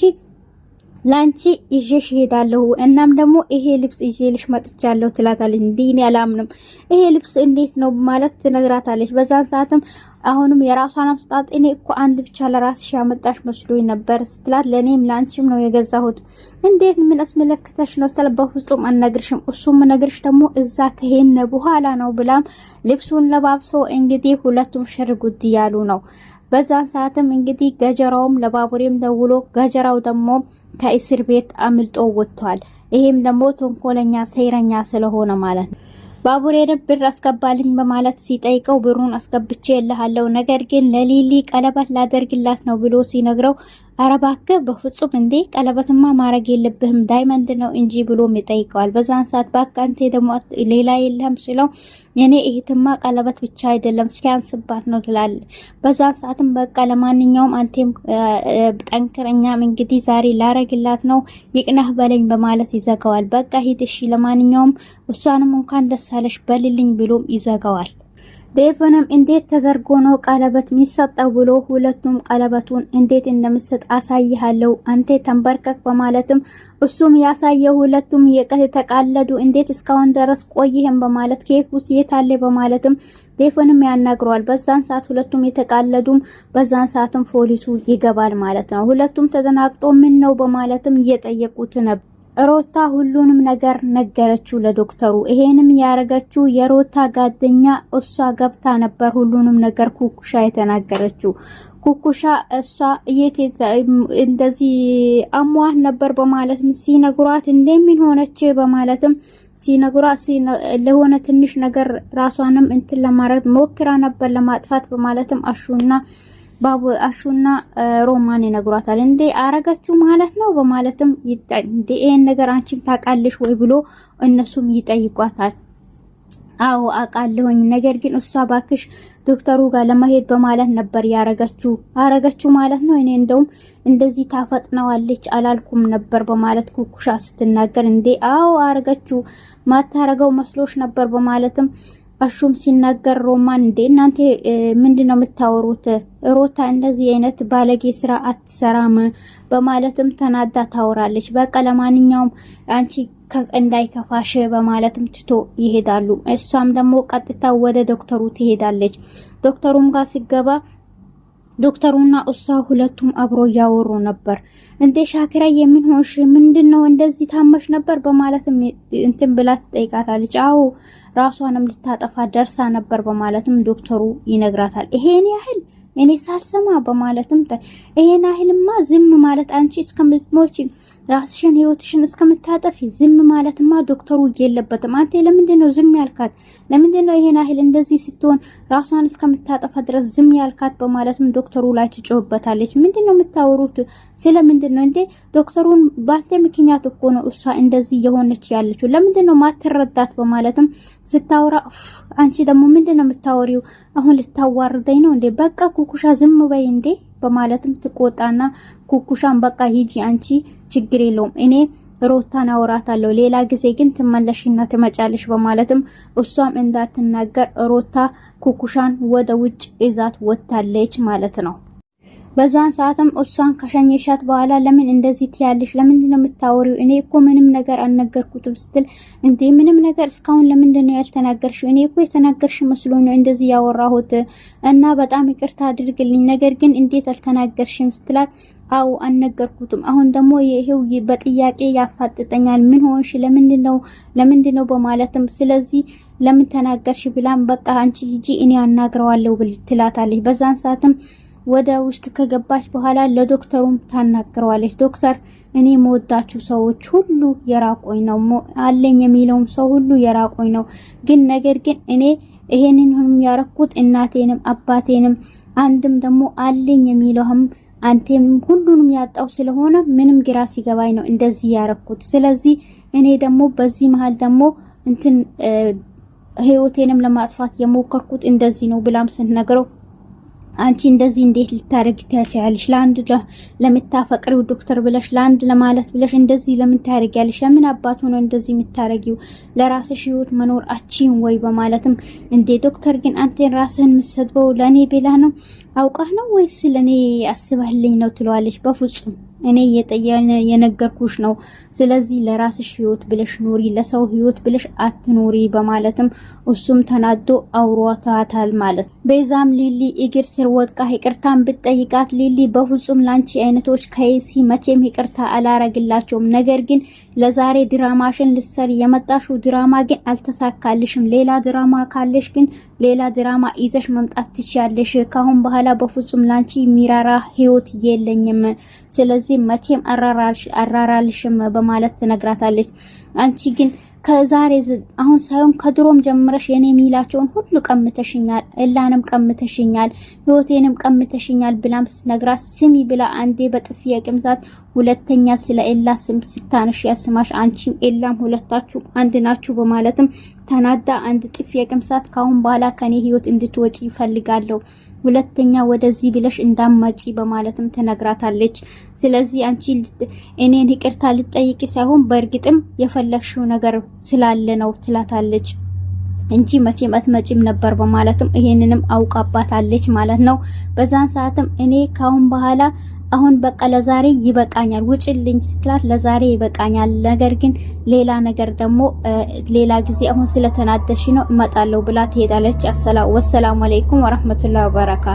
Speaker 4: ላንቺ ይዤሽ ሄዳለሁ እናም ደግሞ ይሄ ልብስ ይዤልሽ መጥቻለሁ ትላታለች። እንዴ አላምንም ይሄ ልብስ እንዴት ነው ማለት ትነግራታለች። በዛን ሰዓትም አሁንም የራሷን አምስጣት እኔ እኮ አንድ ብቻ ለራስሽ ያመጣሽ መስሎኝ ነበር ስትላት ለኔም ላንቺም ነው የገዛሁት እንዴት ምን አስመለከተሽ ነው ስትላት በፍጹም አልነግርሽም እሱም ነግርሽ ደግሞ እዛ ከሄነ በኋላ ነው ብላም ልብሱን ለባብሶ እንግዲህ ሁለቱም ሽርጉድ ያሉ ነው። በዛን ሰዓትም እንግዲህ ገጀራውም ለባቡሬም ደውሎ ገጀራው ደግሞ ከእስር ቤት አምልጦ ወጥቷል። ይሄም ደግሞ ተንኮለኛ ሰይረኛ ስለሆነ ማለት ነው። ባቡሬን ብር አስገባልኝ በማለት ሲጠይቀው ብሩን አስገብቼ ይልሃለው ነገር ግን ለሊሊ ቀለበት ላደርግላት ነው ብሎ ሲነግረው አረባከ በፍጹም እንዴ ቀለበትማ ማረግ የለብህም ዳይመንድ ነው እንጂ ብሎ ይጠይቀዋል። በዛን ሰዓት ባካንቴ ደግሞ ሌላ የለም ሲለው የኔ እህትማ ቀለበት ብቻ አይደለም ሲያንስባት ነው ትላል። በዛን ሰዓትም በቃ ለማንኛውም አንቴም ጠንክረኛም እንግዲህ ዛሬ ላረግላት ነው ይቅናህ በለኝ በማለት ይዘጋዋል። በቃ ሂድ እሺ ለማንኛውም እሷንም እንኳን ደስ አለሽ በልልኝ ብሎም ይዘጋዋል። ዴቭንም እንዴት ተደርጎ ነው ቀለበት የሚሰጠው ብሎ ሁለቱም ቀለበቱን እንዴት እንደምሰጥ አሳይሃለሁ አንተ ተንበርከክ በማለትም እሱም ያሳየው ሁለቱም የተቃለዱ እንዴት እስካሁን ድረስ ቆይህም በማለት ኬኩስ የታለ በማለትም ዴቭንም ያናግረዋል። በዛን ሰዓት ሁለቱም የተቃለዱም በዛን ሰዓትም ፖሊሱ ይገባል ማለት ነው። ሁለቱም ተደናግጦ ምን ነው በማለትም እየጠየቁት ነበር። ሮታ ሁሉንም ነገር ነገረችው ለዶክተሩ። ይሄንም ያረጋችው የሮታ ጓደኛ እሷ ገብታ ነበር ሁሉንም ነገር ኩኩሻ የተናገረችው። ኩኩሻ እሷ እንደዚህ አሟህ ነበር በማለትም ሲነግሯት እንደምን ሆነች በማለትም ሲነግሯት ለሆነ ትንሽ ነገር ራሷንም እንትን ለማድረግ ሞክራ ነበር ለማጥፋት በማለትም አሹና ሮማን ይነግሯታል። እንዴ አረጋችሁ ማለት ነው በማለትም እንዴ ይሄን ነገር አንቺም ታውቃለሽ ወይ ብሎ እነሱም ይጠይቋታል። አዎ አውቃለሁኝ ነገር ግን እሷ ባክሽ ዶክተሩ ጋር ለመሄድ በማለት ነበር አረጋችሁ ማለት ነው እኔ እንደውም እንደዚህ ታፈጥነዋለች አላልኩም ነበር በማለት ኩኩሻ ስትናገር እንዴ አዎ አረጋችሁ ማታረገው መስሎሽ ነበር በማለትም አሹም ሲናገር ሮማን እንዴ እናንተ ምንድነው የምታወሩት ሮታ እንደዚህ አይነት ባለጌ ስራ አትሰራም በማለትም ተናዳ ታወራለች። በቃ ለማንኛውም አንቺ እንዳይከፋሽ በማለትም ትቶ ይሄዳሉ። እሷም ደግሞ ቀጥታ ወደ ዶክተሩ ትሄዳለች። ዶክተሩም ጋር ሲገባ ዶክተሩና እሷ ሁለቱም አብሮ ያወሩ ነበር። እንዴ ሻኪራ የምን ሆንሽ? ምንድነው እንደዚህ ታመሽ ነበር በማለትም እንትን ብላ ትጠይቃታለች። አዎ ራሷንም ልታጠፋ ደርሳ ነበር በማለትም ዶክተሩ ይነግራታል። ይሄን ያህል እኔ ሳልሰማ በማለትም ይሄን ያህልማ ዝም ማለት አንቺ እስከምትሞቺ ራስሽን ህይወትሽን እስከምታጠፊ ዝም ማለትማ ዶክተሩ የለበትም። አንተ ለምንድነው ዝም ያልካት? ለምንድነው ይሄን ያህል እንደዚህ ስትሆን ራሷን እስከምታጠፋ ድረስ ዝም ያልካት? በማለትም ዶክተሩ ላይ ትጮህበታለች። ምንድነው የምታወሩት? ስለምንድነው እንዴ? ዶክተሩን ባንተ ምክንያት እኮ ነው እሷ እንደዚህ የሆነች ያለችው። ለምንድነው ማትረዳት? በማለትም ስታወራ አንቺ ደግሞ ምንድነው የምታወሪው? አሁን ልታዋርደኝ ነው እንዴ? በቃ ኩኩሻ ዝም በይ እንዴ በማለትም ትቆጣና ኩኩሻን በቃ ሂጂ አንቺ ችግር የለውም እኔ ሮታን አወራታለሁ ሌላ ጊዜ ግን ትመለሽና ትመጫለሽ በማለትም እሷም እንዳትናገር ሮታ ኩኩሻን ወደ ውጭ ይዛት ወጣለች ማለት ነው። በዛን ሰዓትም እሷን ከሸኘሻት በኋላ ለምን እንደዚህ ትያለሽ? ለምንድነው የምታወሪው? እኔ እኮ ምንም ነገር አልነገርኩትም ስትል እንዴ ምንም ነገር እስካሁን ለምንድነው ያልተናገርሽው? እኔ እኮ የተናገርሽ መስሎኝ ነው እንደዚህ ያወራሁት እና በጣም ይቅርታ አድርግልኝ፣ ነገር ግን እንዴት አልተናገርሽም ስትላት አው አልነገርኩትም። አሁን ደግሞ ይሄው በጥያቄ ያፋጥጠኛል። ምን ሆንሽ? ለምንድነው በማለትም ስለዚህ ለምን ተናገርሽ ብላም በቃ አንቺ ሂጂ እኔ አናግረዋለሁ ትላታለች። በዛን ሰዓትም ወደ ውስጥ ከገባች በኋላ ለዶክተሩም ታናግረዋለች። ዶክተር እኔ መወዳችሁ ሰዎች ሁሉ የራቆኝ ነው አለኝ የሚለውም ሰው ሁሉ የራቆኝ ነው፣ ግን ነገር ግን እኔ ይሄንን ያረኩት እናቴንም አባቴንም አንድም ደግሞ አለኝ የሚለውም አንተም ሁሉንም ያጣው ስለሆነ ምንም ግራ ሲገባኝ ነው እንደዚህ ያረኩት። ስለዚህ እኔ ደግሞ በዚህ መሃል ደግሞ እንትን ህይወቴንም ለማጥፋት የሞከርኩት እንደዚህ ነው ብላም ስንነግረው አንቺ እንደዚህ እንዴት ልታረጊ ትያለሽ? ለአንድ ለምታፈቅሪው ዶክተር ብለሽ ለአንድ ለማለት ብለሽ እንደዚህ ለምን ታረጊያለሽ? ለምን አባቱ ነው እንደዚህ የምታረጊው? ለራስሽ ህይወት መኖር አቺን ወይ በማለትም እንዴ ዶክተር ግን አንተን ራስህን መስደበው ለኔ ቤላ ነው አውቃህ ነው ወይስ ለኔ አስበህልኝ ነው ትለዋለች። በፍጹም እኔ የነገርኩሽ ነው። ስለዚህ ለራስሽ ህይወት ብለሽ ኑሪ፣ ለሰው ህይወት ብለሽ አትኑሪ በማለትም እሱም ተናዶ አውሮታታል ማለት። በዛም ሊሊ እግር ስር ወድቃ ይቅርታን ብትጠይቃት ሊሊ በፍጹም ላንቺ አይነቶች ከይሲ መቼም ይቅርታ አላረግላቸውም፣ ነገር ግን ለዛሬ ድራማሽን ልሰሪ የመጣሽው ድራማ ግን አልተሳካልሽም፣ ሌላ ድራማ ካለሽ ግን ሌላ ድራማ ይዘሽ መምጣት ትችያለሽ፣ ካሁን በኋላ በፍጹም ላንቺ ሚራራ ህይወት የለኝም፣ ስለዚህ መቼም አራራልሽም በማለት ትነግራታለች። አንቺ ግን ከዛሬ አሁን ሳይሆን ከድሮም ጀምረሽ የኔ ሚላቸውን ሁሉ ቀምተሽኛል፣ እላንም ቀምተሽኛል፣ ህይወቴንም ቀምተሽኛል ብላም ስነግራት ስሚ ብላ አንዴ በጥፊ የቅምሳት ሁለተኛ ስለ ኤላ ስም ስታነሽ ያስማሽ አንቺም ኤላም ሁለታችሁ አንድ ናችሁ በማለትም ተናዳ አንድ ጥፊ የቅምሳት ካሁን በኋላ ከኔ ህይወት እንድትወጪ ይፈልጋለሁ፣ ሁለተኛ ወደዚህ ብለሽ እንዳመጪ በማለትም ትነግራታለች። ስለዚህ አንቺ እኔን ይቅርታ ልትጠይቂ ሳይሆን በእርግጥም የፈለግሽው ነገር ስላለ ነው ትላታለች እንጂ መቼም አትመጪም ነበር በማለትም ይሄንንም አውቃባታለች ማለት ነው። በዛን ሰዓትም እኔ ካሁን በኋላ አሁን በቃ ለዛሬ ይበቃኛል ውጭልኝ ስትላት ለዛሬ ይበቃኛል፣ ነገር ግን ሌላ ነገር ደግሞ ሌላ ጊዜ አሁን ስለተናደሽ ነው እመጣለሁ ብላ ትሄዳለች። ወሰላሙ አለይኩም ወራህመቱላሂ ወበረካቱ።